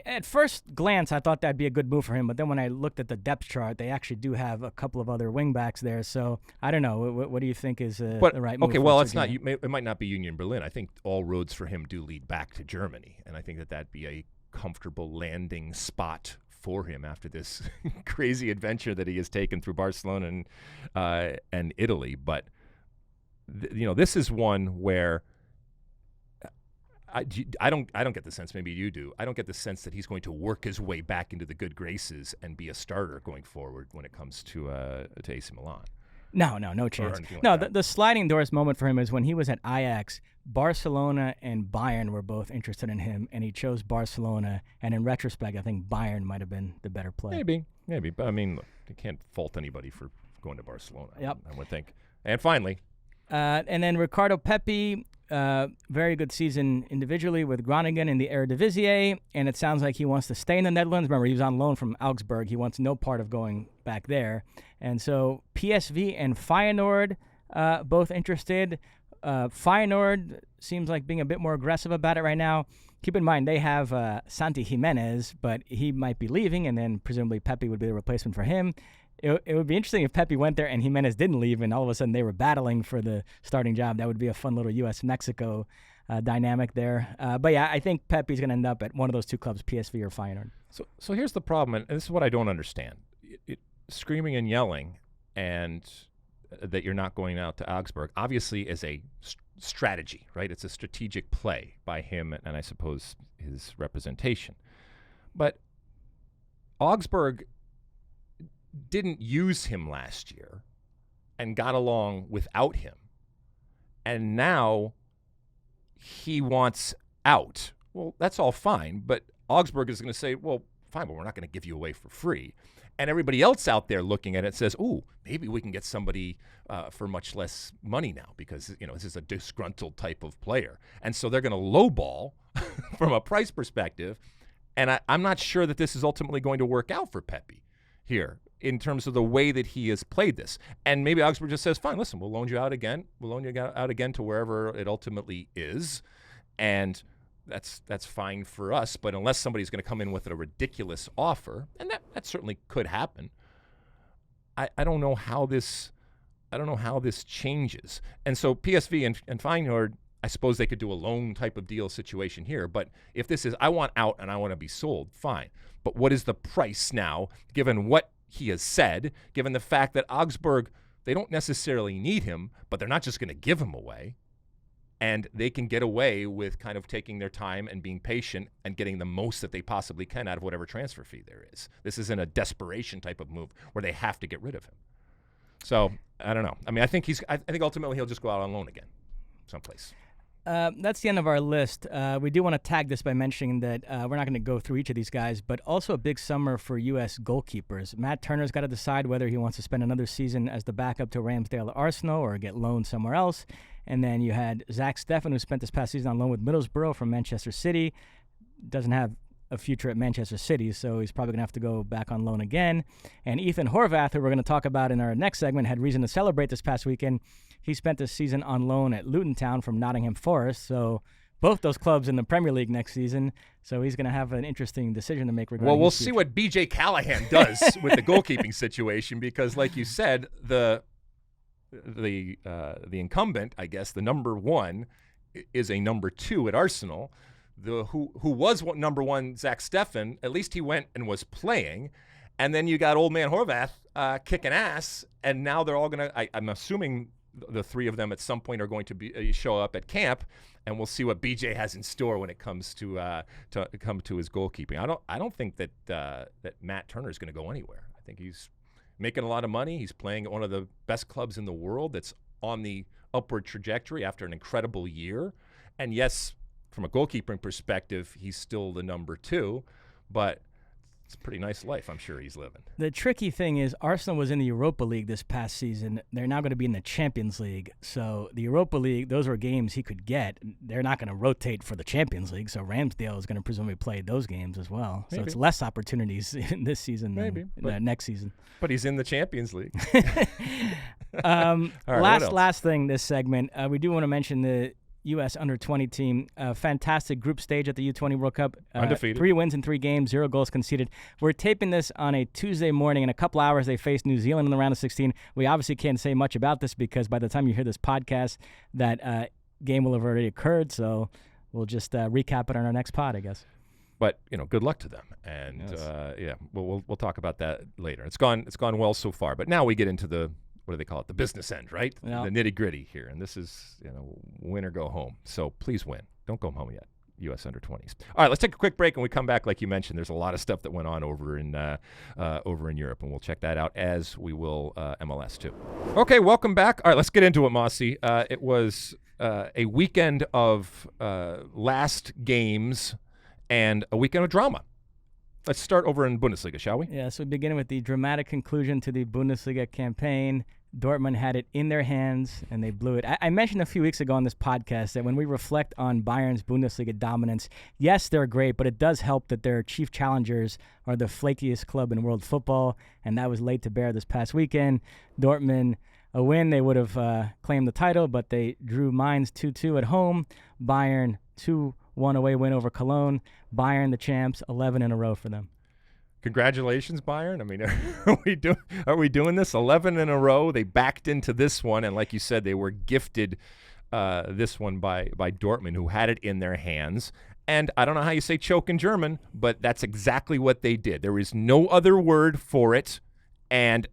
At first glance, I thought that'd be a good move for him, but then when I looked at the depth chart, they actually do have a couple of other wingbacks there. So I don't know. What do you think is the right move? Okay, well, it might not be Union Berlin. I think all roads for him do lead back to Germany, and I think that'd be a comfortable landing spot for him after this crazy adventure that he has taken through Barcelona and Italy. But this is one where I don't get the sense, maybe you do, I don't get the sense that he's going to work his way back into the good graces and be a starter going forward when it comes to AC Milan. No chance. No, the sliding doors moment for him is when he was at Ajax. Barcelona and Bayern were both interested in him, and he chose Barcelona. And in retrospect, I think Bayern might have been the better play. Maybe. But I mean, look, you can't fault anybody for going to Barcelona. Yep. I would think. And finally, and then Ricardo Pepi, very good season individually with Groningen in the Eredivisie, and it sounds like he wants to stay in the Netherlands. Remember, he was on loan from Augsburg. He wants no part of going back there. And so PSV and Feyenoord both interested. Feyenoord seems like being a bit more aggressive about it right now. Keep in mind, they have Santi Jimenez, but he might be leaving, and then presumably Pepi would be the replacement for him. It would be interesting if Pepi went there and Jimenez didn't leave, and all of a sudden they were battling for the starting job. That would be a fun little U.S.-Mexico dynamic there. But yeah, I think Pepi's going to end up at one of those two clubs, PSV or Feyenoord. So here's the problem, and this is what I don't understand. Screaming and yelling and that you're not going out to Augsburg obviously is a strategy, right? It's a strategic play by him and I suppose his representation. But Augsburg didn't use him last year and got along without him. And now he wants out. Well, that's all fine, but Augsburg is going to say, well, fine, but we're not going to give you away for free. And everybody else out there looking at it says, ooh, maybe we can get somebody for much less money now because, this is a disgruntled type of player. And so they're going to lowball from a price perspective. And I'm not sure that this is ultimately going to work out for Pepi here in terms of the way that he has played this. And maybe Augsburg just says, fine, listen, we'll loan you out again. We'll loan you out again to wherever it ultimately is. And that's fine for us, but unless somebody's going to come in with a ridiculous offer, and that certainly could happen, I don't know how this changes. And so PSV and Feyenoord, I suppose they could do a loan type of deal situation here. But if this is I want out and I want to be sold, fine. But what is the price now, given what he has said, given the fact that Augsburg, they don't necessarily need him, but they're not just going to give him away. And they can get away with kind of taking their time and being patient and getting the most that they possibly can out of whatever transfer fee there is. This isn't a desperation type of move where they have to get rid of him. So I don't know. I mean, I think ultimately he'll just go out on loan again, someplace. That's the end of our list. We do want to tag this by mentioning that we're not going to go through each of these guys, but also a big summer for U.S. goalkeepers. Matt Turner's got to decide whether he wants to spend another season as the backup to Ramsdale at Arsenal or get loaned somewhere else. And then you had Zach Steffen, who spent this past season on loan with Middlesbrough from Manchester City. Doesn't have a future at Manchester City, so he's probably going to have to go back on loan again. And Ethan Horvath, who we're going to talk about in our next segment, had reason to celebrate this past weekend. He spent this season on loan at Luton Town from Nottingham Forest, so both those clubs in the Premier League next season. So he's going to have an interesting decision to make regarding Well, we'll see what BJ Callahan does with the goalkeeping situation because, like you said, the incumbent, I guess, the number one, is a number two at Arsenal. Who was number one, Zach Steffen, at least he went and was playing. And then you got old man Horvath kicking ass, and now they're all going to, I'm assuming the three of them at some point are going to show up at camp, and we'll see what BJ has in store when it comes to come to his goalkeeping. I don't think that Matt Turner is going to go anywhere. I think he's making a lot of money. He's playing at one of the best clubs in the world that's on the upward trajectory after an incredible year. And yes, from a goalkeeping perspective, he's still the number two, but it's a pretty nice life I'm sure he's living. The tricky thing is Arsenal was in the Europa League this past season. They're now going to be in the Champions League. So the Europa League, those were games he could get. They're not going to rotate for the Champions League, so Ramsdale is going to presumably play those games as well. Maybe. So it's less opportunities in this season than next season. But he's in the Champions League. Last thing this segment, we do want to mention the U.S. under-20 team, fantastic group stage at the U20 World Cup. Undefeated. 3 wins in 3 games, 0 goals conceded. We're taping this on a Tuesday morning. In a couple hours, they face New Zealand in the round of 16. We obviously can't say much about this because by the time you hear this podcast, that game will have already occurred. So we'll just recap it on our next pod, I guess. But good luck to them, and yes. We'll talk about that later. It's gone well so far, but now we get into the, what do they call it? The business end, right? Yeah. The nitty gritty here. And this is, win or go home. So please win. Don't go home yet. U.S. under-20s. All right, let's take a quick break, and we come back. Like you mentioned, there's a lot of stuff that went on over in Europe, and we'll check that out, as we will MLS too. Okay, welcome back. All right, let's get into it, Mosse. It was a weekend of last games and a weekend of drama. Let's start over in Bundesliga, shall we? Yeah, so we begin with the dramatic conclusion to the Bundesliga campaign. Dortmund had it in their hands, and they blew it. I mentioned a few weeks ago on this podcast that when we reflect on Bayern's Bundesliga dominance, yes, they're great, but it does help that their chief challengers are the flakiest club in world football, and that was laid to bear this past weekend. Dortmund, a win, they would have claimed the title, but they drew Mainz 2-2 at home. Bayern, 2-1 away win over Cologne. Bayern, the champs, 11 in a row for them. Congratulations, Bayern. I mean, are we doing this 11 in a row? They backed into this one, and like you said, they were gifted this one by Dortmund, who had it in their hands. And I don't know how you say choke in German, but that's exactly what they did. There is no other word for it, and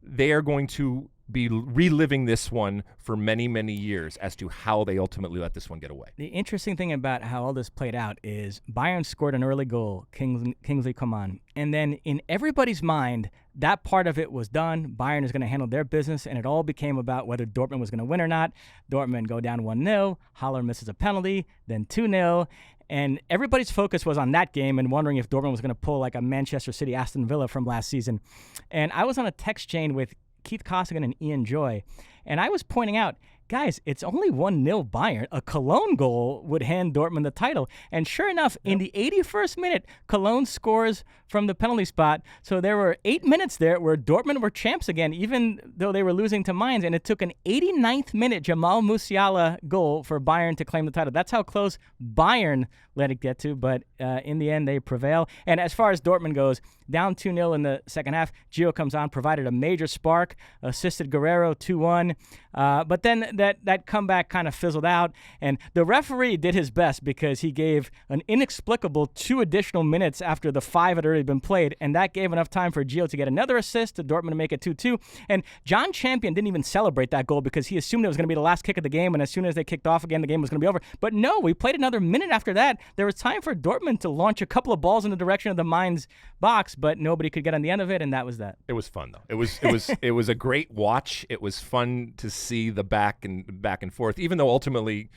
they are going to be reliving this one for many, many years as to how they ultimately let this one get away. The interesting thing about how all this played out is Bayern scored an early goal, Kingsley Coman, and then in everybody's mind, that part of it was done. Bayern is going to handle their business, and it all became about whether Dortmund was going to win or not. Dortmund go down 1-0, Haller misses a penalty, then 2-0, and everybody's focus was on that game and wondering if Dortmund was going to pull like a Manchester City Aston Villa from last season. And I was on a text chain with Keith Costigan and Ian Joy, and I was pointing out, guys, it's only 1-0 Bayern. A Cologne goal would hand Dortmund the title. And sure enough, in the 81st minute, Cologne scores from the penalty spot. So there were 8 minutes there where Dortmund were champs again, even though they were losing to Mainz. And it took an 89th minute Jamal Musiala goal for Bayern to claim the title. That's how close Bayern let it get to. But in the end, they prevail. And as far as Dortmund goes, down 2-0 in the second half, Gio comes on, provided a major spark, assisted Guerrero 2-1. But then that comeback kind of fizzled out, and the referee did his best because he gave an inexplicable 2 additional minutes after the 5 had already been played, and that gave enough time for Gio to get another assist to Dortmund to make it 2-2. And John Champion didn't even celebrate that goal because he assumed it was going to be the last kick of the game, and as soon as they kicked off again, the game was going to be over. But no, we played another minute after that. There was time for Dortmund to launch a couple of balls in the direction of the Mainz box, but nobody could get on the end of it, and that was that. It was fun though. It was a great watch. It was fun to see the back and forth, even though ultimately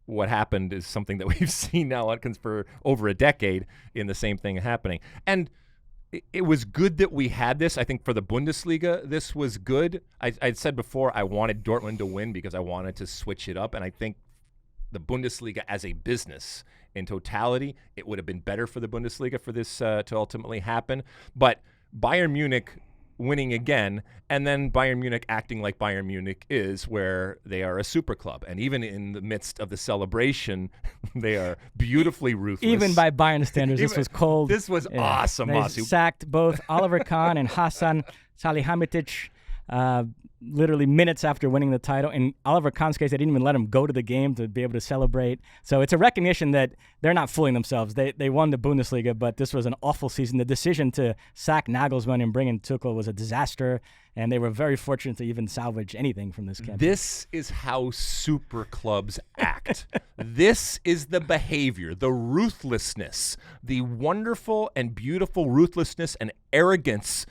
what happened is something that we've seen now for over a decade in the same thing happening. And it was good that we had this. I think for the Bundesliga, this was good. I said before I wanted Dortmund to win because I wanted to switch it up, and I think the Bundesliga as a business in totality, it would have been better for the Bundesliga for this to ultimately happen. But Bayern Munich winning again, and then Bayern Munich acting like Bayern Munich is, where they are a super club. And even in the midst of the celebration, they are beautifully ruthless. Even by Bayern standards, this was cold. This was awesome, They Mosse. sacked both Oliver Kahn and Hasan Salihamidzic literally minutes after winning the title. In Oliver Kahn's case, they didn't even let him go to the game to be able to celebrate. So it's a recognition that they're not fooling themselves. They won the Bundesliga, but this was an awful season. The decision to sack Nagelsmann and bring in Tuchel was a disaster, and they were very fortunate to even salvage anything from this campaign. This is how super clubs act. This is the behavior, the ruthlessness, the wonderful and beautiful ruthlessness and arrogance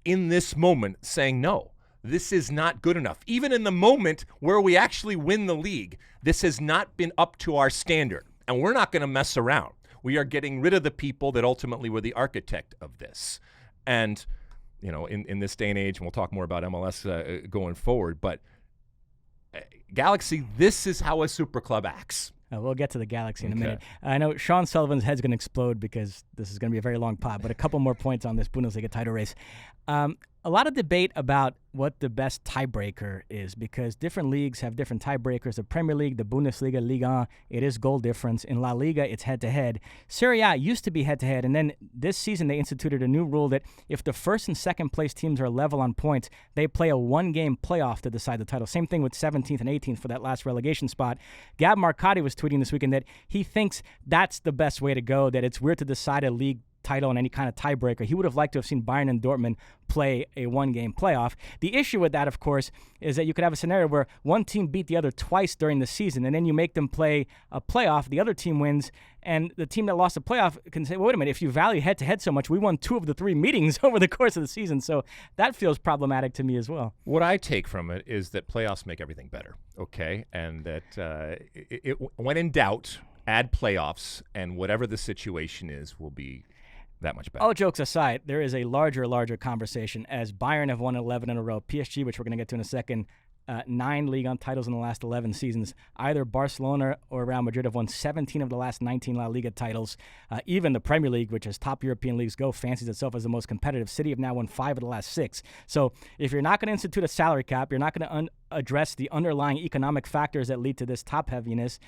in this moment, saying, no, this is not good enough. Even in the moment where we actually win the league, this has not been up to our standard, and we're not going to mess around. We are getting rid of the people that ultimately were the architect of this. And, you know, in this day and age, and we'll talk more about MLS going forward, but Galaxy, this is how a super club acts. We'll get to the Galaxy in a minute. I know Sean Sullivan's head's going to explode because this is going to be a very long pod, but a couple more points on this Bundesliga title race. A lot of debate about what the best tiebreaker is because different leagues have different tiebreakers. The Premier League, the Bundesliga, Liga 1, it is goal difference. In La Liga, it's head-to-head. Serie A used to be head-to-head, and then this season they instituted a new rule that if the first and second place teams are level on points, they play a one-game playoff to decide the title. Same thing with 17th and 18th for that last relegation spot. Gab Marcotti was tweeting this weekend that he thinks that's the best way to go, that it's weird to decide a league title and any kind of tiebreaker. He would have liked to have seen Bayern and Dortmund play a one-game playoff. The issue with that, of course, is that you could have a scenario where one team beat the other twice during the season, and then you make them play a playoff, the other team wins, and the team that lost the playoff can say, well, wait a minute, if you value head-to-head so much, we won 2 of the 3 meetings over the course of the season. So that feels problematic to me as well. What I take from it is that playoffs make everything better, okay? And that when in doubt, add playoffs, and whatever the situation is will be that much better. All jokes aside, there is a larger conversation as Bayern have won 11 in a row. PSG, which we're going to get to in a second, 9 Ligue 1 titles in the last 11 seasons. Either Barcelona or Real Madrid have won 17 of the last 19 La Liga titles. Even the Premier League, which as top European leagues go, fancies itself as the most competitive. City have now won 5 of the last 6. So if you're not going to institute a salary cap, you're not going to address the underlying economic factors that lead to this top heaviness,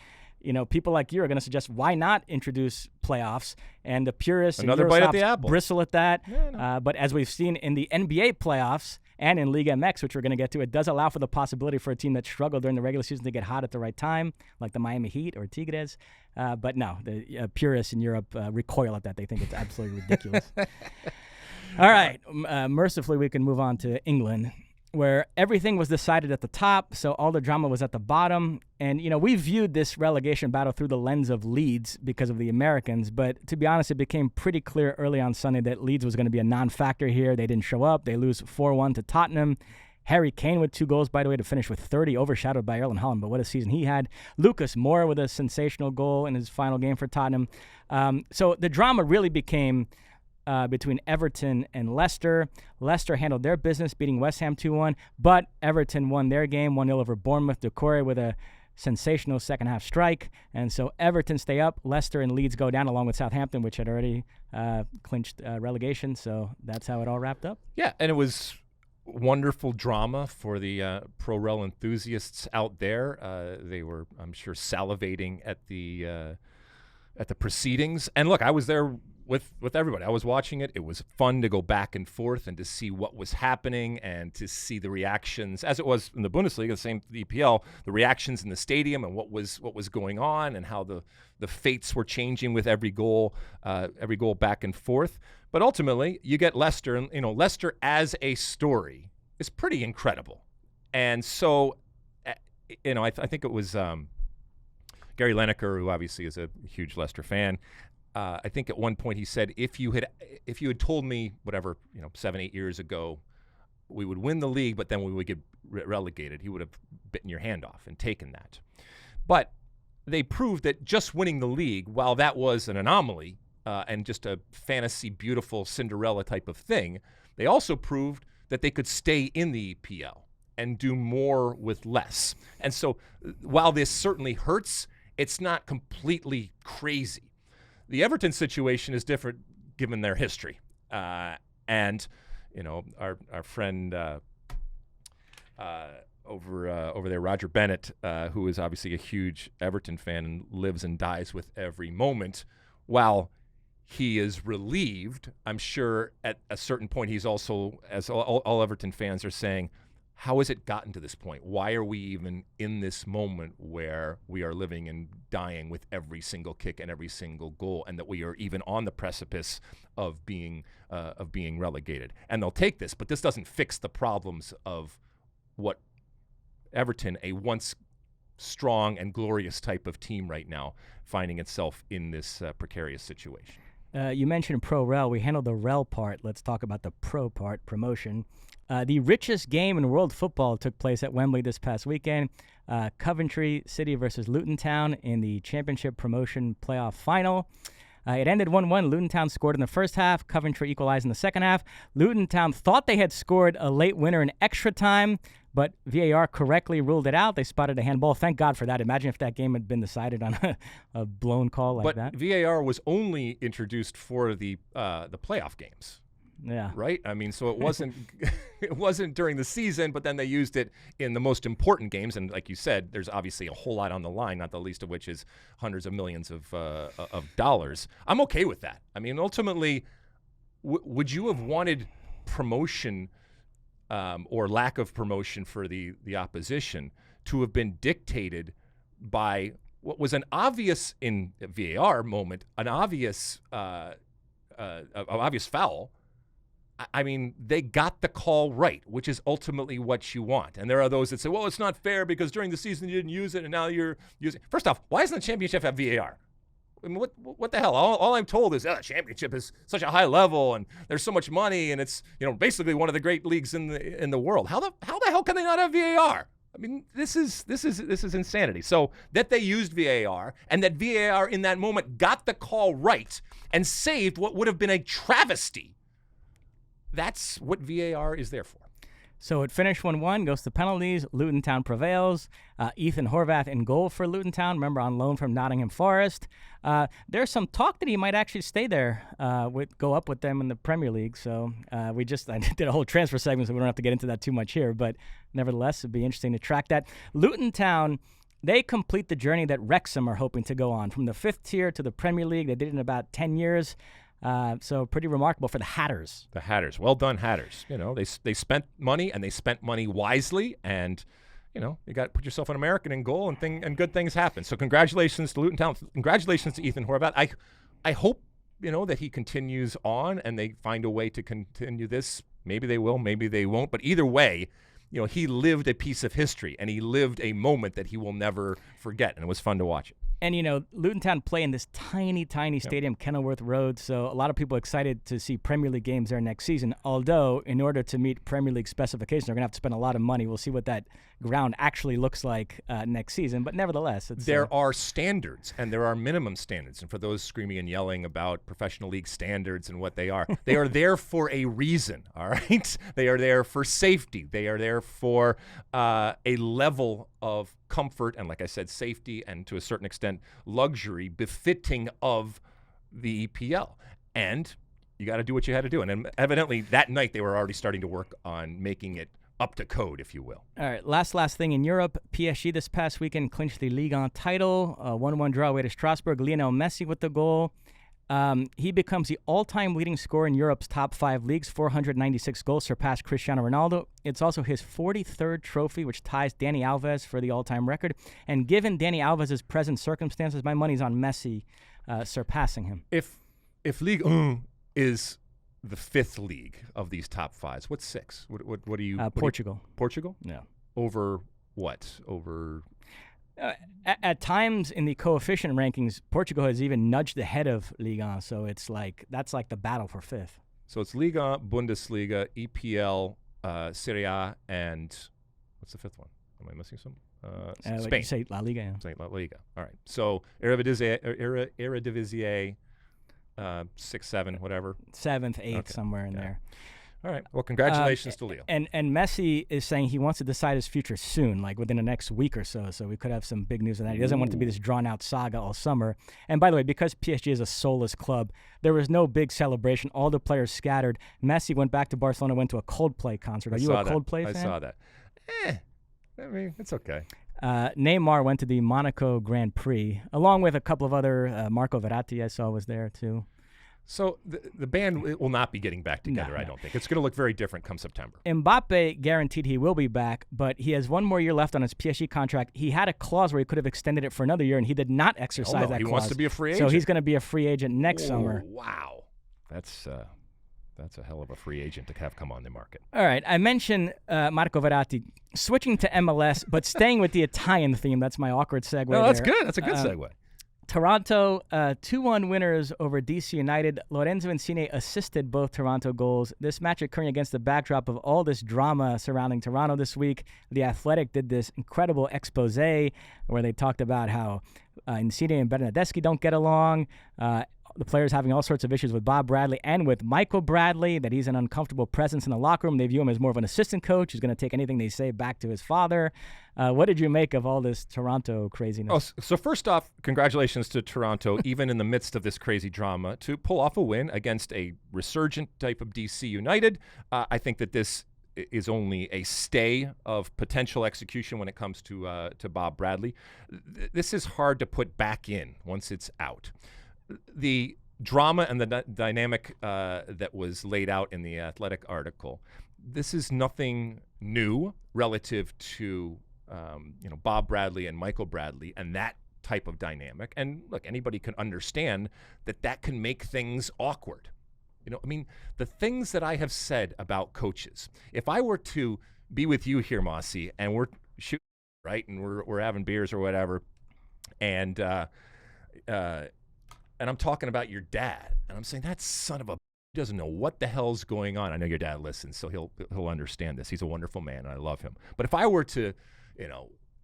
people like you are going to suggest, why not introduce playoffs? And the purists Another and bite at the apple. Bristle at that. Yeah, no. But as we've seen in the NBA playoffs and in Liga MX, which we're going to get to, it does allow for the possibility for a team that struggled during the regular season to get hot at the right time, like the Miami Heat or Tigres. But no, the purists in Europe recoil at that. They think it's absolutely ridiculous. All right. Mercifully, we can move on to England, where everything was decided at the top, so all the drama was at the bottom. And, we viewed this relegation battle through the lens of Leeds because of the Americans. But to be honest, it became pretty clear early on Sunday that Leeds was going to be a non-factor here. They didn't show up. They lose 4-1 to Tottenham. Harry Kane with 2 goals, by the way, to finish with 30, overshadowed by Erling Haaland. But what a season he had. Lucas Moura with a sensational goal in his final game for Tottenham. So the drama really became between Everton and Leicester. Leicester handled their business, beating West Ham 2-1, but Everton won their game 1-0 over Bournemouth. Doucouré with a sensational second-half strike. And so Everton stay up. Leicester and Leeds go down, along with Southampton, which had already clinched relegation. So that's how it all wrapped up. Yeah, and it was wonderful drama for the pro-rel enthusiasts out there. They were, I'm sure, salivating at the proceedings. And look, I was there with everybody. I was watching it. It was fun to go back and forth and to see what was happening and to see the reactions, as it was in the Bundesliga, the same the EPL, the reactions in the stadium and what was going on and how the fates were changing with every goal back and forth. But ultimately, you get Leicester, and Leicester as a story is pretty incredible. And so, I think it was Gary Lineker, who obviously is a huge Leicester fan. I think at one point he said, if you had told me, 7-8 years ago, we would win the league, but then we would get relegated, he would have bitten your hand off and taken that. But they proved that just winning the league, while that was an anomaly and just a fantasy, beautiful Cinderella type of thing, they also proved that they could stay in the EPL and do more with less. And so while this certainly hurts, it's not completely crazy. The Everton situation is different given their history. And, our friend over there, Roger Bennett, who is obviously a huge Everton fan and lives and dies with every moment, while he is relieved, I'm sure at a certain point he's also, as all Everton fans are saying, how has it gotten to this point? Why are we even in this moment where we are living and dying with every single kick and every single goal, and that we are even on the precipice of being relegated? And they'll take this, but this doesn't fix the problems of what Everton, a once strong and glorious type of team right now, finding itself in this precarious situation. You mentioned pro-rel. We handled the rel part. Let's talk about the pro part, promotion. The richest game in world football took place at Wembley this past weekend. Coventry City versus Luton Town in the Championship Promotion Playoff Final. It ended 1-1. Luton Town scored in the first half. Coventry equalized in the second half. Luton Town thought they had scored a late winner in extra time, but VAR correctly ruled it out. They spotted a handball. Thank God for that. Imagine if that game had been decided on a blown call like that. But VAR was only introduced for the playoff games. Yeah. Right? I mean, so it wasn't during the season, but then they used it in the most important games. And like you said, there's obviously a whole lot on the line, not the least of which is hundreds of millions of dollars. I'm okay with that. I mean, ultimately, would you have wanted promotion or lack of promotion for the opposition to have been dictated by what was an obvious, in VAR moment, an obvious obvious foul, I mean, they got the call right, which is ultimately what you want. And there are those that say, well, it's not fair because during the season you didn't use it and now you're using it. First off, why doesn't the championship have VAR? I mean, what the hell? All I'm told is the championship is such a high level and there's so much money and it's basically one of the great leagues in the world. How the hell can they not have VAR? I mean, this is insanity. So that they used VAR and that VAR in that moment got the call right and saved what would have been a travesty. That's what VAR is there for. So it finished 1-1, goes to penalties. Luton Town prevails. Ethan Horvath in goal for Luton Town, remember on loan from Nottingham Forest. There's some talk that he might actually stay there, go up with them in the Premier League. So I did a whole transfer segment, so we don't have to get into that too much here. But nevertheless, it'd be interesting to track that. Luton Town, they complete the journey that Wrexham are hoping to go on. From the 5th tier to the Premier League, they did it in about 10 years. So pretty remarkable for the Hatters. The Hatters. Well done, Hatters. They spent money, and they spent money wisely, and you got to put yourself an American in goal, and good things happen. So congratulations to Luton Town. Congratulations to Ethan Horvath. I hope that he continues on and they find a way to continue this. Maybe they will, maybe they won't. But either way, he lived a piece of history and he lived a moment that he will never forget, and it was fun to watch it. And, Luton Town play in this tiny, tiny stadium, Kenilworth Road, so a lot of people excited to see Premier League games there next season, although in order to meet Premier League specifications, they're going to have to spend a lot of money. We'll see what that ground actually looks like next season, but nevertheless. There are standards, and there are minimum standards, and for those screaming and yelling about professional league standards and what they are there for a reason, all right? They are there for safety. They are there for a level of comfort and, like I said, safety and to a certain extent luxury befitting of the EPL. And you got to do what you had to do. And evidently that night they were already starting to work on making it up to code, if you will. All right, last thing in Europe. PSG this past weekend clinched the Ligue 1 title, 1-1 draw away to Strasbourg. Lionel Messi with the goal. He becomes the all-time leading scorer in Europe's top 5 leagues, 496 goals, surpassed Cristiano Ronaldo. It's also his 43rd trophy, which ties Dani Alves for the all-time record. And given Dani Alves' present circumstances, my money's on Messi surpassing him. If Ligue 1 is the 5th league of these top 5s, what's 6? What do you? Portugal. Portugal? Yeah. Over what? Over. At times in the coefficient rankings, Portugal has even nudged ahead of Ligue 1, so that's like the battle for 5th. So it's Ligue 1, Bundesliga, EPL, Serie A, and what's the 5th one? Am I missing some? Spain. Like you say La Liga. Yeah. Say La Liga. All right. So Eredivisie, 6, 7, whatever. 7th, 8th, somewhere in there. All right. Well, congratulations to Leo. And Messi is saying he wants to decide his future soon, like within the next week or so. So we could have some big news on that. He doesn't want it to be this drawn-out saga all summer. And by the way, because PSG is a soulless club, there was no big celebration. All the players scattered. Messi went back to Barcelona, went to a Coldplay concert. Are you a Coldplay fan? I saw that. I mean, it's okay. Neymar went to the Monaco Grand Prix, along with a couple of other. Marco Verratti I saw was there too. So the band will not be getting back together, I don't think. It's going to look very different come September. Mbappe guaranteed he will be back, but he has one more year left on his PSG contract. He had a clause where he could have extended it for another year, and he did not exercise that clause. He wants to be a free agent. So he's going to be a free agent next summer. Wow. That's a hell of a free agent to have come on the market. All right. I mentioned Marco Verratti switching to MLS, but staying with the Italian theme. That's my awkward segue. No, that's good. That's a good segue. Toronto, 2-1 winners over DC United. Lorenzo Insigne assisted both Toronto goals. This match occurring against the backdrop of all this drama surrounding Toronto this week. The Athletic did this incredible expose where they talked about how Insigne and Bernardeschi don't get along. The players having all sorts of issues with Bob Bradley and with Michael Bradley, that he's an uncomfortable presence in the locker room. They view him as more of an assistant coach who's going to take anything they say back to his father. What did you make of all this Toronto craziness? So first off, congratulations to Toronto, even in the midst of this crazy drama, to pull off a win against a resurgent type of DC United. I think that this is only a stay of potential execution when it comes to Bob Bradley. This is hard to put back in once it's out. The drama and the dynamic that was laid out in the Athletic article, this is nothing new relative to Bob Bradley and Michael Bradley and that type of dynamic. And look, anybody can understand that can make things awkward. I mean, the things that I have said about coaches, if I were to be with you here, Mosse, and we're shooting, right, and we're having beers or whatever, and I'm talking about your dad, and I'm saying, that son of a doesn't know what the hell's going on. I know your dad listens, so he'll understand this. He's a wonderful man, and I love him. But if I were to,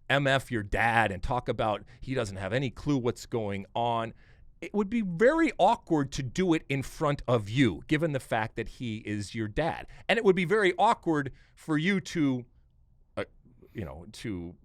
MF your dad and talk about he doesn't have any clue what's going on, it would be very awkward to do it in front of you, given the fact that he is your dad. And it would be very awkward for you to, to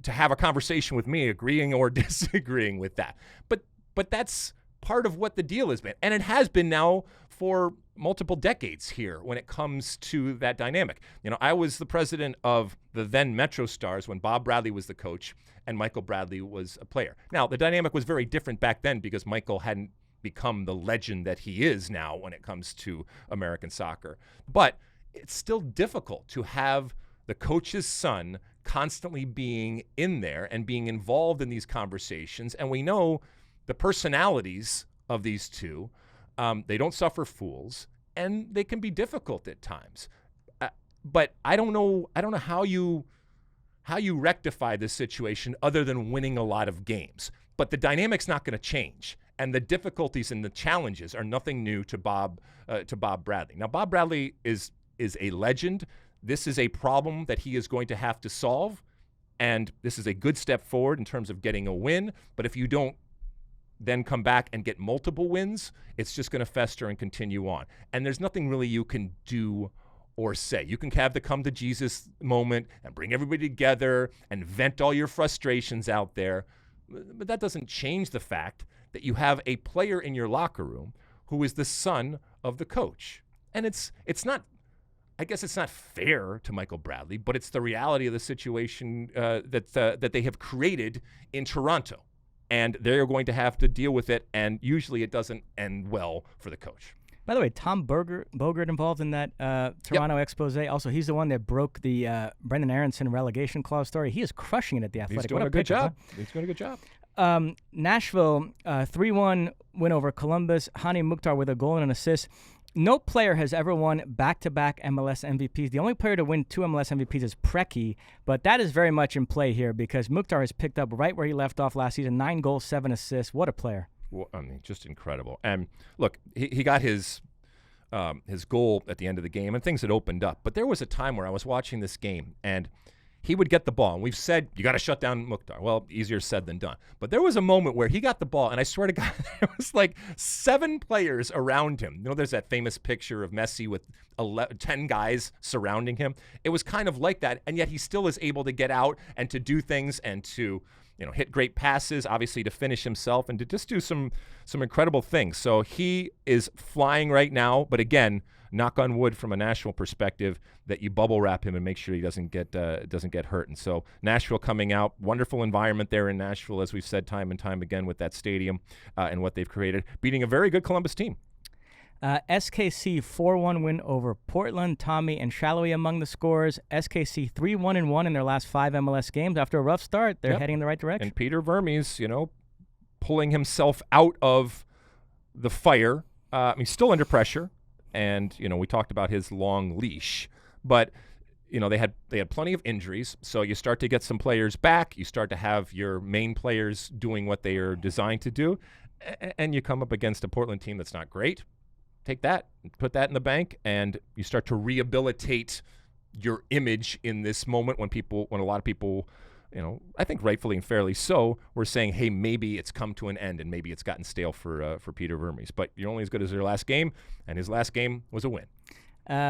have a conversation with me, agreeing or disagreeing with that. But that's part of what the deal has been. And it has been now for multiple decades here when it comes to that dynamic. I was the president of the then Metro Stars when Bob Bradley was the coach and Michael Bradley was a player. Now, the dynamic was very different back then because Michael hadn't become the legend that he is now when it comes to American soccer. But it's still difficult to have the coach's son constantly being in there and being involved in these conversations. And we know the personalities of these two, they don't suffer fools, and they can be difficult at times. But I don't know how you rectify this situation other than winning a lot of games. But the dynamic's not going to change, and the difficulties and the challenges are nothing new to Bob Bradley. Now, Bob Bradley is a legend. This is a problem that he is going to have to solve, and this is a good step forward in terms of getting a win. But if you don't then come back and get multiple wins, it's just going to fester and continue on. And there's nothing really you can do or say. You can have the come to Jesus moment and bring everybody together and vent all your frustrations out there. But that doesn't change the fact that you have a player in your locker room who is the son of the coach. And it's not, I guess it's not fair to Michael Bradley, but it's the reality of the situation that they have created in Toronto. And they're going to have to deal with it, and usually it doesn't end well for the coach. By the way, Tom Bogert involved in that Toronto expose. Also, he's the one that broke the Brendan Aronson relegation clause story. He is crushing it at the Athletic. He's doing a good job. He's doing a good job. Nashville, 3-1 win over Columbus. Hani Mukhtar with a goal and an assist. No player has ever won back-to-back MLS MVPs. The only player to win 2 MLS MVPs is Preki, but that is very much in play here because Mukhtar has picked up right where he left off last season, 9 goals, 7 assists. What a player. Well, just incredible. And look, he got his goal at the end of the game, and things had opened up. But there was a time where I was watching this game, and he would get the ball. And we've said, you got to shut down Mukhtar. Well, easier said than done. But there was a moment where he got the ball, and I swear to God, there was like 7 players around him. There's that famous picture of Messi with 10 guys surrounding him. It was kind of like that, and yet he still is able to get out and to do things and to hit great passes, obviously to finish himself and to just do some incredible things. So he is flying right now, but again, knock on wood from a Nashville perspective that you bubble wrap him and make sure he doesn't get hurt. And so Nashville coming out, wonderful environment there in Nashville, as we've said time and time again with that stadium and what they've created, beating a very good Columbus team. SKC 4-1 win over Portland. Tommy and Shallowy among the scores. SKC 3-1-1 in their last 5 MLS games. After a rough start, they're heading in the right direction. And Peter Vermes, pulling himself out of the fire. He's still under pressure. And, we talked about his long leash. But, they had plenty of injuries. So you start to get some players back. You start to have your main players doing what they are designed to do. And you come up against a Portland team that's not great. Take that, put that in the bank, and you start to rehabilitate your image in this moment when a lot of people, I think rightfully and fairly so, were saying, hey, maybe it's come to an end and maybe it's gotten stale for Peter Vermes. But you're only as good as your last game, and his last game was a win.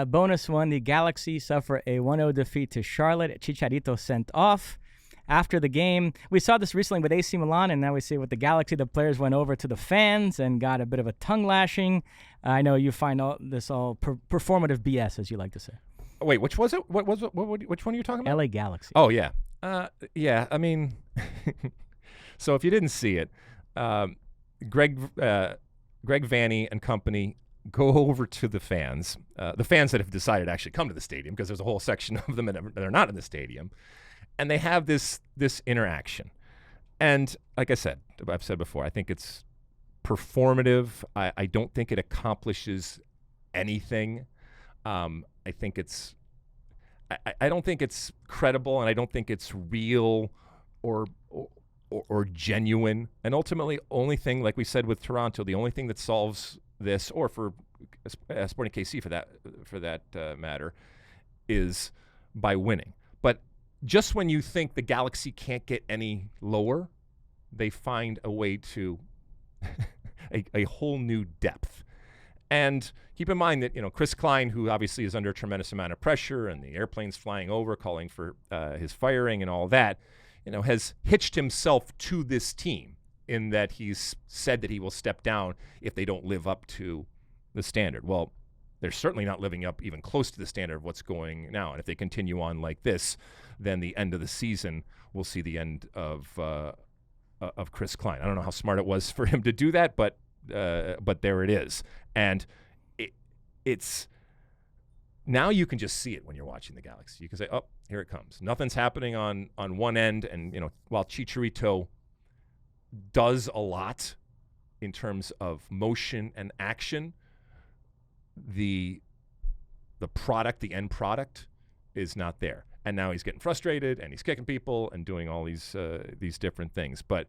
Bonus one, the Galaxy suffer a 1-0 defeat to Charlotte. Chicharito sent off. After the game, we saw this recently with AC Milan, and now we see it with the Galaxy. The players went over to the fans and got a bit of a tongue lashing. I know you find this all performative BS, as you like to say. Wait, which was it? Which one are you talking about? LA Galaxy. Oh, yeah. Yeah, I mean, so if you didn't see it, Greg Vanney and company go over to the fans that have decided to actually come to the stadium, because there's a whole section of them that are not in the stadium. And they have this interaction. And like I said, I've said before, I think it's performative. I don't think it accomplishes anything. I think it's I don't think it's credible, and I don't think it's real or genuine. And ultimately, only thing, like we said with Toronto, the only thing that solves this, or for Sporting KC for that matter, is by winning. But just when you think the Galaxy can't get any lower, they find a way to a whole new depth. And keep in mind that, Chris Klein, who obviously is under a tremendous amount of pressure and the airplanes flying over, calling for his firing and all that, has hitched himself to this team in that he's said that he will step down if they don't live up to the standard. Well, they're certainly not living up even close to the standard of what's going now. And if they continue on like this, then the end of the season, we'll see the end of Chris Klein. I don't know how smart it was for him to do that, but there it is. And it's now you can just see it when you're watching the Galaxy. You can say, oh, here it comes. Nothing's happening on one end. And, while Chicharito does a lot in terms of motion and action, the product, the end product, is not there. And now he's getting frustrated and he's kicking people and doing all these different things. But,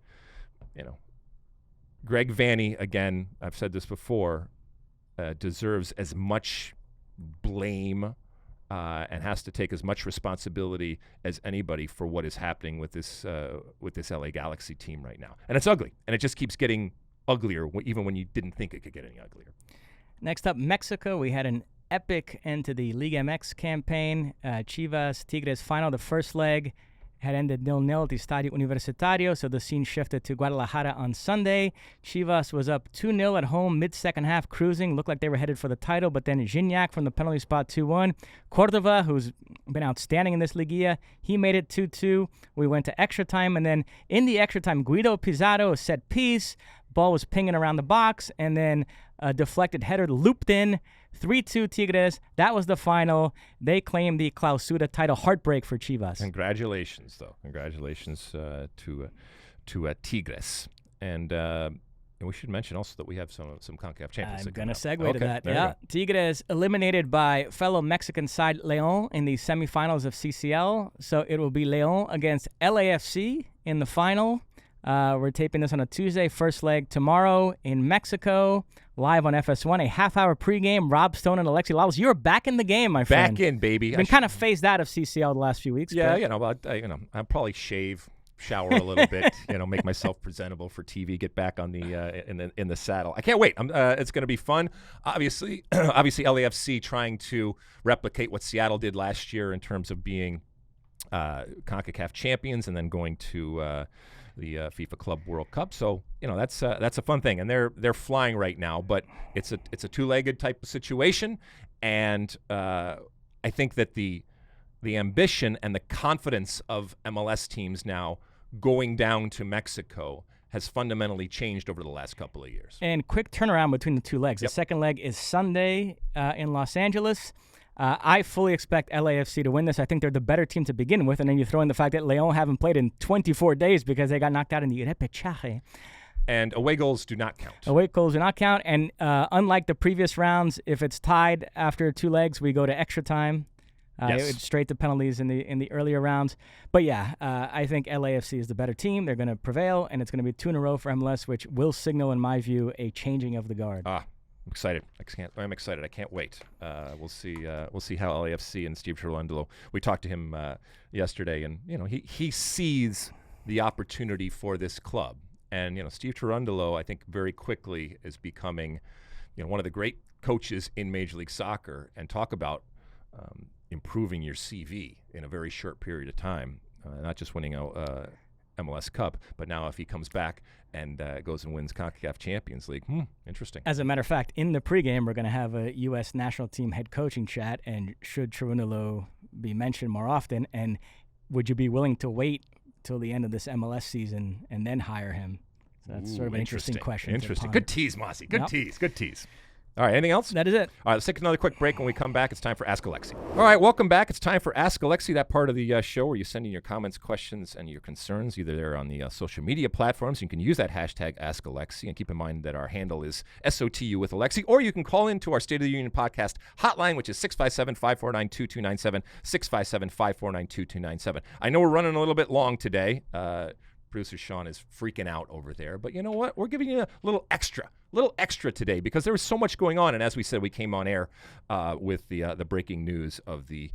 Greg Vanney, again, I've said this before, deserves as much blame and has to take as much responsibility as anybody for what is happening with this LA Galaxy team right now. And it's ugly. And it just keeps getting uglier, even when you didn't think it could get any uglier. Next up, Mexico. We had an epic end to the Liga MX campaign. Chivas Tigres final, the first leg had ended 0-0 at the Estadio Universitario, so the scene shifted to Guadalajara on Sunday. Chivas was up 2-0 at home, mid-second half, cruising. Looked like they were headed for the title, but then Gignac from the penalty spot, 2-1. Cordova, who's been outstanding in this Liguilla, he made it 2-2. We went to extra time, and then in the extra time, Guido Pizarro, a set piece. Ball was pinging around the box, and then a deflected header looped in. 3-2 Tigres. That was the final. They claimed the Clausura title. Heartbreak for Chivas. Congratulations, though. Congratulations to Tigres. And we should mention also that we have some CONCACAF champions. I'm going to segue to that. Yeah, Tigres eliminated by fellow Mexican side León in the semifinals of CCL. So it will be León against LAFC in the final. We're taping this on a Tuesday. First leg tomorrow in Mexico, live on FS1. A half-hour pregame. Rob Stone and Alexi Lalas. You're back in the game, my friend. Back in, baby. You've been kind of phased out of CCL the last few weeks. Yeah, I'll probably shave, shower a little bit, make myself presentable for TV, get back on the in the saddle. I can't wait. It's going to be fun. Obviously, LAFC trying to replicate what Seattle did last year in terms of being CONCACAF champions and then going to the FIFA Club World Cup. So that's a fun thing, and they're flying right now. But it's a two-legged type of situation, and I think that the ambition and the confidence of MLS teams now going down to Mexico has fundamentally changed over the last couple of years. And quick turnaround between the two legs. Yep. The second leg is Sunday in Los Angeles. I fully expect LAFC to win this. I think they're the better team to begin with, and then you throw in the fact that León haven't played in 24 days because they got knocked out in the repechaje. And away goals do not count. Away goals do not count, and unlike the previous rounds, if it's tied after two legs, we go to extra time. Yes. Straight to penalties in the earlier rounds. But yeah, I think LAFC is the better team. They're going to prevail, and it's going to be 2 in a row for MLS, which will signal, in my view, a changing of the guard. I'm excited. I'm excited. I can't wait. We'll see how LAFC and Steve Cherundolo. We talked to him yesterday, and he sees the opportunity for this club. And Steve Cherundolo, I think, very quickly is becoming one of the great coaches in Major League Soccer. And talk about improving your CV in a very short period of time, not just winning a MLS Cup, but now if he comes back and goes and wins CONCACAF Champions League, interesting. As a matter of fact, in the pregame, we're going to have a U.S. national team head coaching chat, and should Cherundolo be mentioned more often, and would you be willing to wait till the end of this MLS season and then hire him? So that's sort of an interesting question. Interesting. Good tease, Mosse. Good tease. All right, anything else? That is it. All right, let's take another quick break. When we come back, it's time for Ask Alexi. All right, welcome back. It's time for Ask Alexi, that part of the show where you send in your comments, questions, and your concerns, either there on the social media platforms. You can use that hashtag Ask Alexi, and keep in mind that our handle is SOTU with Alexi, or you can call into our State of the Union podcast hotline, which is 657-549-2297, 657-549-2297. I know we're running a little bit long today. Producer Sean is freaking out over there. But you know what? We're giving you a little extra today because there was so much going on. And as we said, we came on air with the breaking news of the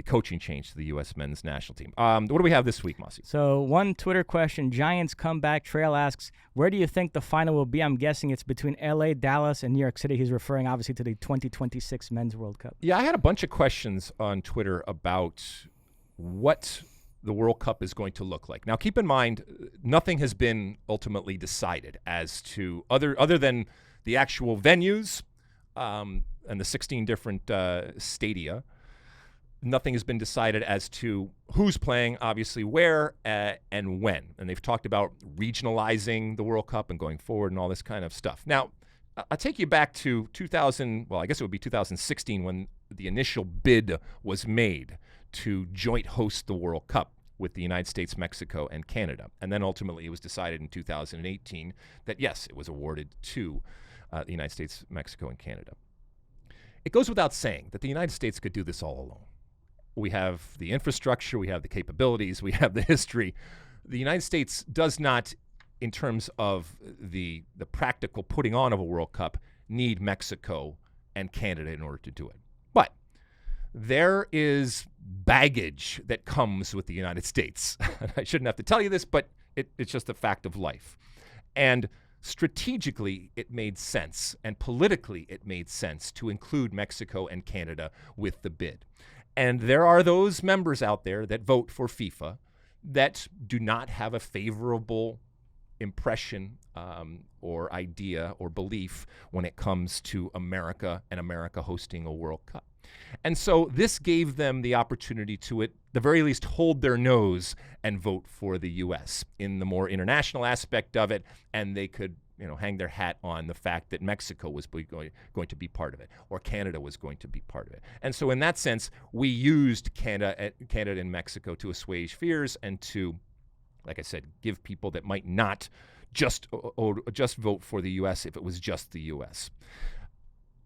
coaching change to the U.S. men's national team. What do we have this week, Mosse? So one Twitter question, Giants comeback trail asks, where do you think the final will be? I'm guessing it's between L.A., Dallas, and New York City. He's referring, obviously, to the 2026 Men's World Cup. Yeah, I had a bunch of questions on Twitter about what the World Cup is going to look like. Now, keep in mind, nothing has been ultimately decided as to other than the actual venues and the 16 different stadia. Nothing has been decided as to who's playing, obviously, where and when. And they've talked about regionalizing the World Cup and going forward and all this kind of stuff. Now, I'll take you back to 2016 when the initial bid was made to joint host the World Cup with the United States, Mexico, and Canada. And then ultimately it was decided in 2018 that, yes, it was awarded to the United States, Mexico, and Canada. It goes without saying that the United States could do this all alone. We have the infrastructure, we have the capabilities, we have the history. The United States does not, in terms of the practical putting on of a World Cup, need Mexico and Canada in order to do it. But there is baggage that comes with the United States. I shouldn't have to tell you this, but it's just a fact of life. And strategically, it made sense, and politically, it made sense to include Mexico and Canada with the bid. And there are those members out there that vote for FIFA that do not have a favorable impression or idea or belief when it comes to America and America hosting a World Cup. And so this gave them the opportunity to, at the very least, hold their nose and vote for the U.S. in the more international aspect of it, and they could, hang their hat on the fact that Mexico was going to be part of it, or Canada was going to be part of it. And so in that sense, we used Canada and Mexico to assuage fears and to, like I said, give people that might not just vote for the U.S. if it was just the U.S.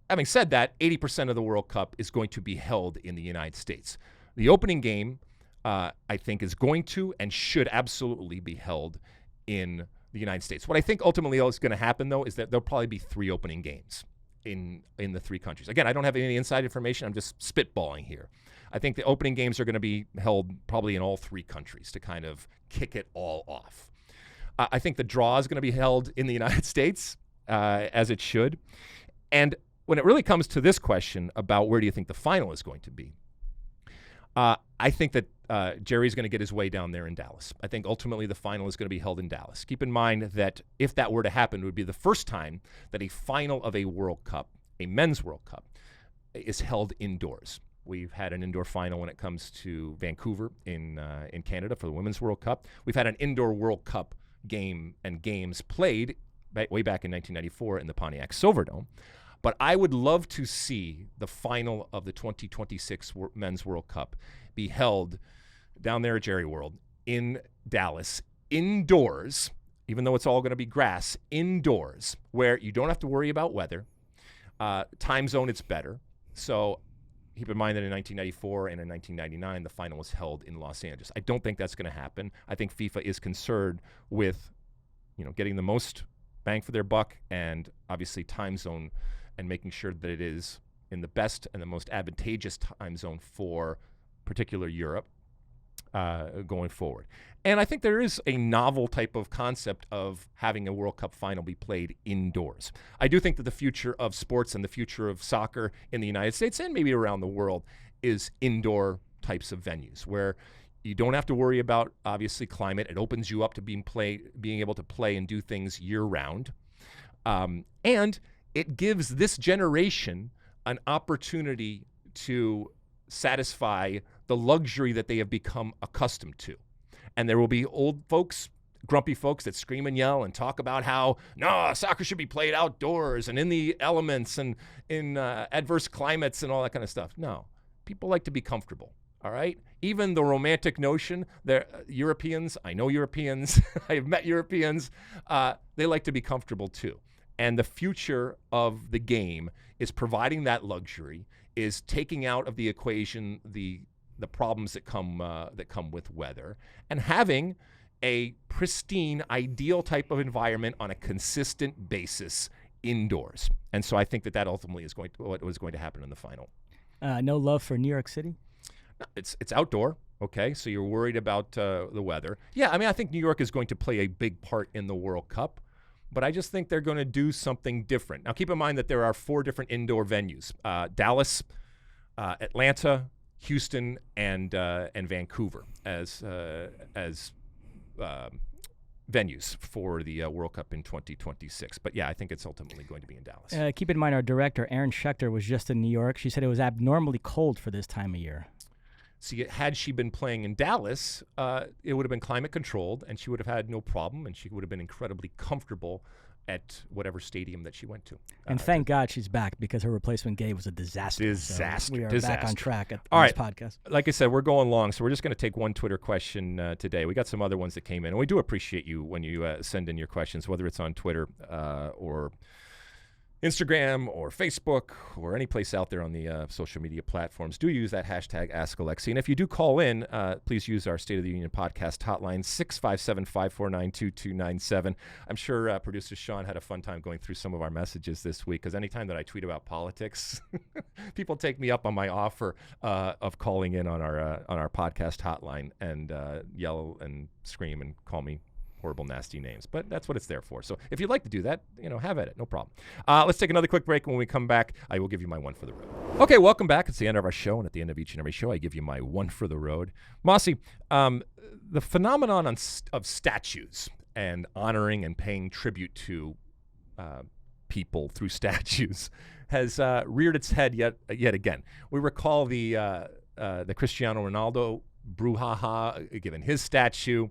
Having said that, 80% of the World Cup is going to be held in the United States. The opening game, I think, is going to and should absolutely be held in the United States. What I think ultimately is going to happen, though, is that there'll probably be 3 opening games in the 3 countries. Again, I don't have any inside information. I'm just spitballing here. I think the opening games are going to be held probably in all 3 countries to kind of kick it all off. I think the draw is going to be held in the United States, as it should. And when it really comes to this question about where do you think the final is going to be, I think that Jerry's going to get his way down there in Dallas. I think ultimately the final is going to be held in Dallas. Keep in mind that if that were to happen, it would be the first time that a final of a World Cup, a men's World Cup, is held indoors. We've had an indoor final when it comes to Vancouver in Canada for the Women's World Cup. We've had an indoor World Cup game and games played way back in 1994 in the Pontiac Silverdome. But I would love to see the final of the 2026 Men's World Cup be held down there at Jerry World in Dallas, indoors, even though it's all going to be grass, indoors, where you don't have to worry about weather. Time zone, it's better. So keep in mind that in 1994 and in 1999, the final was held in Los Angeles. I don't think that's going to happen. I think FIFA is concerned with, getting the most bang for their buck and obviously time zone and making sure that it is in the best and the most advantageous time zone for particular Europe going forward. And I think there is a novel type of concept of having a World Cup final be played indoors. I do think that the future of sports and the future of soccer in the United States and maybe around the world is indoor types of venues where you don't have to worry about, obviously, climate. It opens you up to being able to play and do things year-round. And it gives this generation an opportunity to satisfy the luxury that they have become accustomed to. And there will be old folks grumpy folks that scream and yell and talk about how, no, soccer should be played outdoors and in the elements and in adverse climates and all that kind of stuff. No, people like to be comfortable, all right? Even the romantic notion, Europeans, I know Europeans, I have met Europeans, they like to be comfortable too. And the future of the game is providing that luxury, is taking out of the equation the problems that come with weather, and having a pristine, ideal type of environment on a consistent basis indoors. And so I think that ultimately is what was going to happen in the final. No love for New York City? It's outdoor, okay? So you're worried about the weather. Yeah, I mean, I think New York is going to play a big part in the World Cup, but I just think they're going to do something different. Now, keep in mind that there are 4 different indoor venues: Dallas, Atlanta, Houston, and Vancouver as venues for the World Cup in 2026. But yeah, I think it's ultimately going to be in Dallas. Keep in mind, our director, Erin Schechter, was just in New York. She said it was abnormally cold for this time of year. See, had she been playing in Dallas, it would have been climate controlled, and she would have had no problem, and she would have been incredibly comfortable at whatever stadium that she went to. And thank God she's back, because her replacement, Gabe, was a disaster. So we are back on track on this podcast. Like I said, we're going long, so we're just going to take one Twitter question today. We got some other ones that came in, and we do appreciate you when you send in your questions, whether it's on Twitter or Instagram or Facebook or any place out there on the social media platforms. Do use that hashtag #AskAlexi. And if you do call in, please use our State of the Union podcast hotline, 657-549-2297. I'm sure producer Sean had a fun time going through some of our messages this week, because anytime that I tweet about politics, people take me up on my offer of calling in on our podcast hotline and yell and scream and call me horrible, nasty names. But that's what it's there for. So if you'd like to do that, have at it. No problem. Let's take another quick break. When we come back, I will give you my one for the road. Okay, welcome back. It's the end of our show, and at the end of each and every show, I give you my one for the road. Mosse, the phenomenon of statues and honoring and paying tribute to people through statues has reared its head yet again. We recall the Cristiano Ronaldo brouhaha given his statue.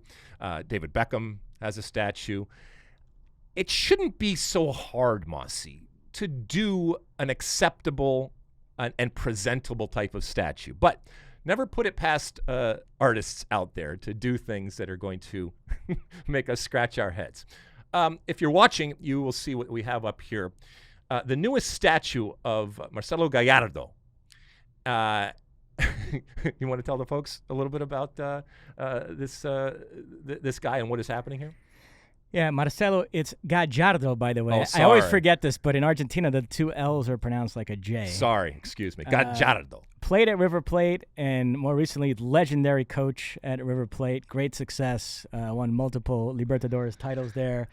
David Beckham has a statue. It shouldn't be so hard, Mosse, to do an acceptable and presentable type of statue. But never put it past artists out there to do things that are going to make us scratch our heads. If you're watching, you will see what we have up here. The newest statue of Marcelo Gallardo. You want to tell the folks a little bit about this guy and what is happening here? Yeah, Marcelo, it's Gallardo, by the way. Oh, sorry. I always forget this, but in Argentina, the 2 L's are pronounced like a J. Sorry, excuse me. Gallardo. Played at River Plate, and more recently, legendary coach at River Plate. Great success. Won multiple Libertadores titles there.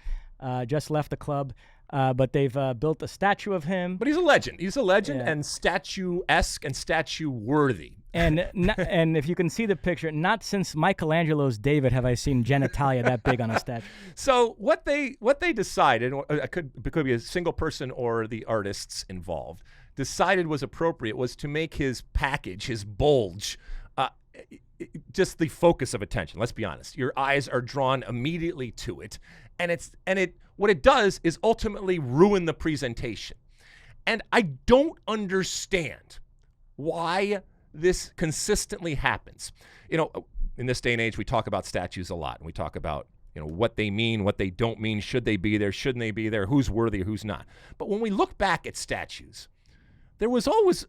Just left the club. But they've built a statue of him. But he's a legend. He's a legend, Yeah. and statue-esque and statue-worthy. And and if you can see the picture, not since Michelangelo's David have I seen genitalia that big on a statue. So what they decided, it could be a single person or the artists involved, decided was appropriate was to make his package, his bulge, just the focus of attention. Let's be honest. Your eyes are drawn immediately to it, and what it does is ultimately ruin the presentation. And I don't understand why this consistently happens. In this day and age, we talk about statues a lot, and we talk about what they mean, what they don't mean, should they be there, shouldn't they be there, who's worthy, who's not. But when we look back at statues, there was always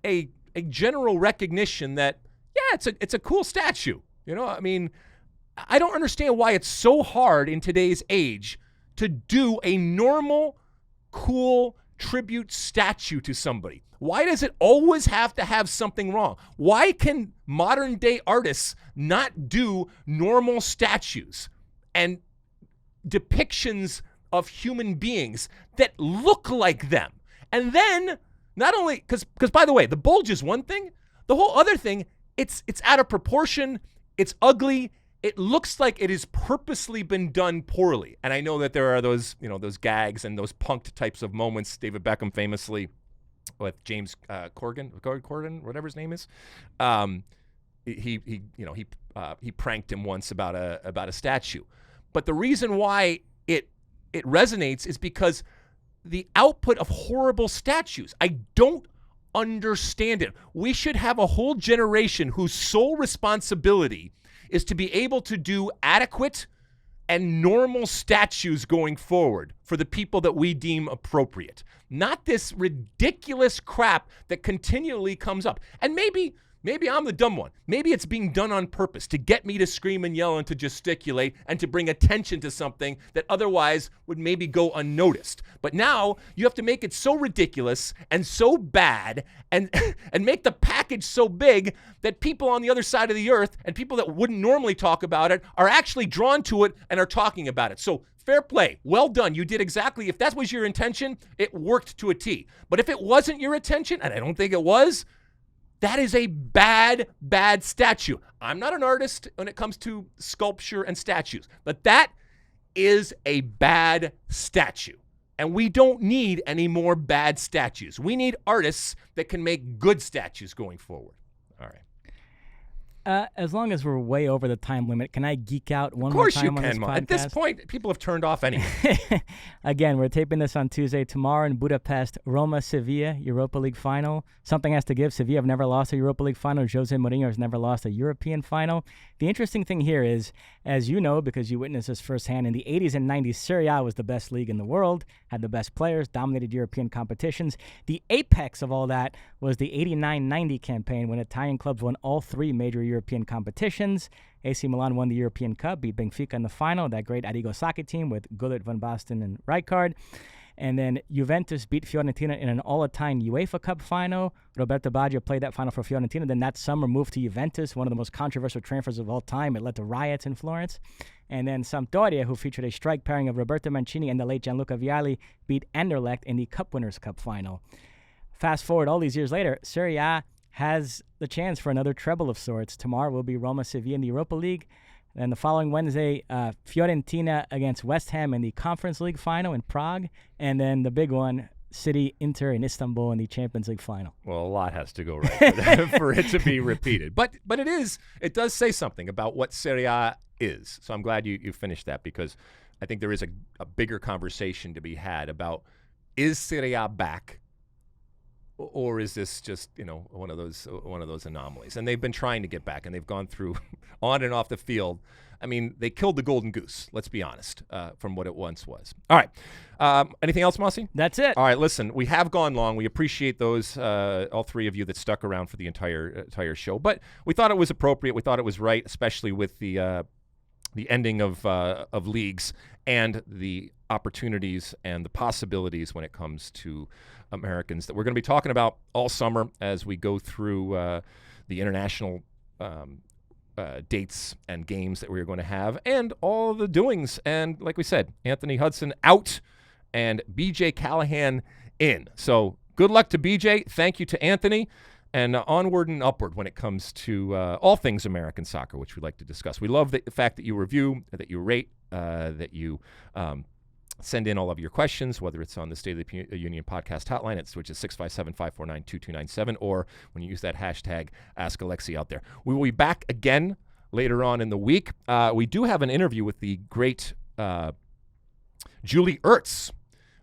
a general recognition that, yeah, it's a cool statue. I mean, I don't understand why it's so hard in today's age to do a normal, cool tribute statue to somebody. Why does it always have to have something wrong? Why can modern day artists not do normal statues and depictions of human beings that look like them? And then not only, because by the way, the bulge is one thing, the whole other thing, it's out of proportion, it's ugly, it looks like it has purposely been done poorly. And I know that there are those gags and those punked types of moments. David Beckham famously with James Corden, whatever his name is. He pranked him once about a statue. But the reason why it resonates is because the output of horrible statues. I don't understand it. We should have a whole generation whose sole responsibility is to be able to do adequate and normal statues going forward for the people that we deem appropriate. Not this ridiculous crap that continually comes up. And maybe I'm the dumb one. Maybe it's being done on purpose to get me to scream and yell and to gesticulate and to bring attention to something that otherwise would maybe go unnoticed. But now you have to make it so ridiculous and so bad and make the package so big that people on the other side of the earth and people that wouldn't normally talk about it are actually drawn to it and are talking about it. So fair play. Well done. You did exactly, if that was your intention, it worked to a T. But if it wasn't your intention, and I don't think it was, that is a bad, bad statue. I'm not an artist when it comes to sculpture and statues, but that is a bad statue. And we don't need any more bad statues. We need artists that can make good statues going forward. All right. As long as we're way over the time limit, can I geek out one more time on this podcast? Of course you can, At this point, people have turned off anyway. Again, we're taping this on Tuesday. Tomorrow in Budapest, Roma-Sevilla, Europa League final. Something has to give. Sevilla have never lost a Europa League final. Jose Mourinho has never lost a European final. The interesting thing here is, as you know, because you witnessed this firsthand, in the 80s and 90s, Serie A was the best league in the world, had the best players, dominated European competitions. The apex of all that was the 89-90 campaign when Italian clubs won all three major European competitions. AC Milan won the European Cup, beat Benfica in the final, that great Arrigo Sacchi team with Gullit, Van Basten, and Rijkaard. And then Juventus beat Fiorentina in an all-time UEFA Cup final. Roberto Baggio played that final for Fiorentina. Then that summer moved to Juventus, one of the most controversial transfers of all time. It led to riots in Florence. And then Sampdoria, who featured a strike pairing of Roberto Mancini and the late Gianluca Vialli, beat Anderlecht in the Cup Winners' Cup final. Fast forward all these years later, Serie A has the chance for another treble of sorts. Tomorrow will be Roma-Sevilla in the Europa League. And the following Wednesday, Fiorentina against West Ham in the Conference League final in Prague. And then the big one, City-Inter in Istanbul in the Champions League final. Well, a lot has to go right for it to be repeated. But it does say something about what Serie A is. So I'm glad you finished that, because I think there is a bigger conversation to be had about, is Serie A back? Or is this just, one of those anomalies? And they've been trying to get back, and they've gone through on and off the field. I mean, they killed the golden goose, let's be honest, from what it once was. All right. Anything else, Mosse? That's it. All right, listen, we have gone long. We appreciate those, all three of you that stuck around for the entire show. But we thought it was appropriate. We thought it was right, especially with the ending of leagues and the opportunities and the possibilities when it comes to Americans that we're going to be talking about all summer as we go through the international dates and games that we're going to have, and all the doings. And like we said, Anthony Hudson out and BJ Callahan in. So good luck to BJ. Thank you to Anthony. And onward and upward when it comes to all things American soccer, which we like to discuss. We love the fact that you review, that you rate, that you send in all of your questions, whether it's on the State of the Union podcast hotline, which is 657-549-2297, or when you use that hashtag Ask Alexi out there. We will be back again later on in the week. We do have an interview with the great Julie Ertz,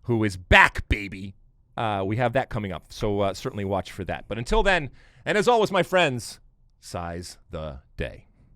who is back, baby. We have that coming up, so certainly watch for that. But until then, and as always, my friends, size the day.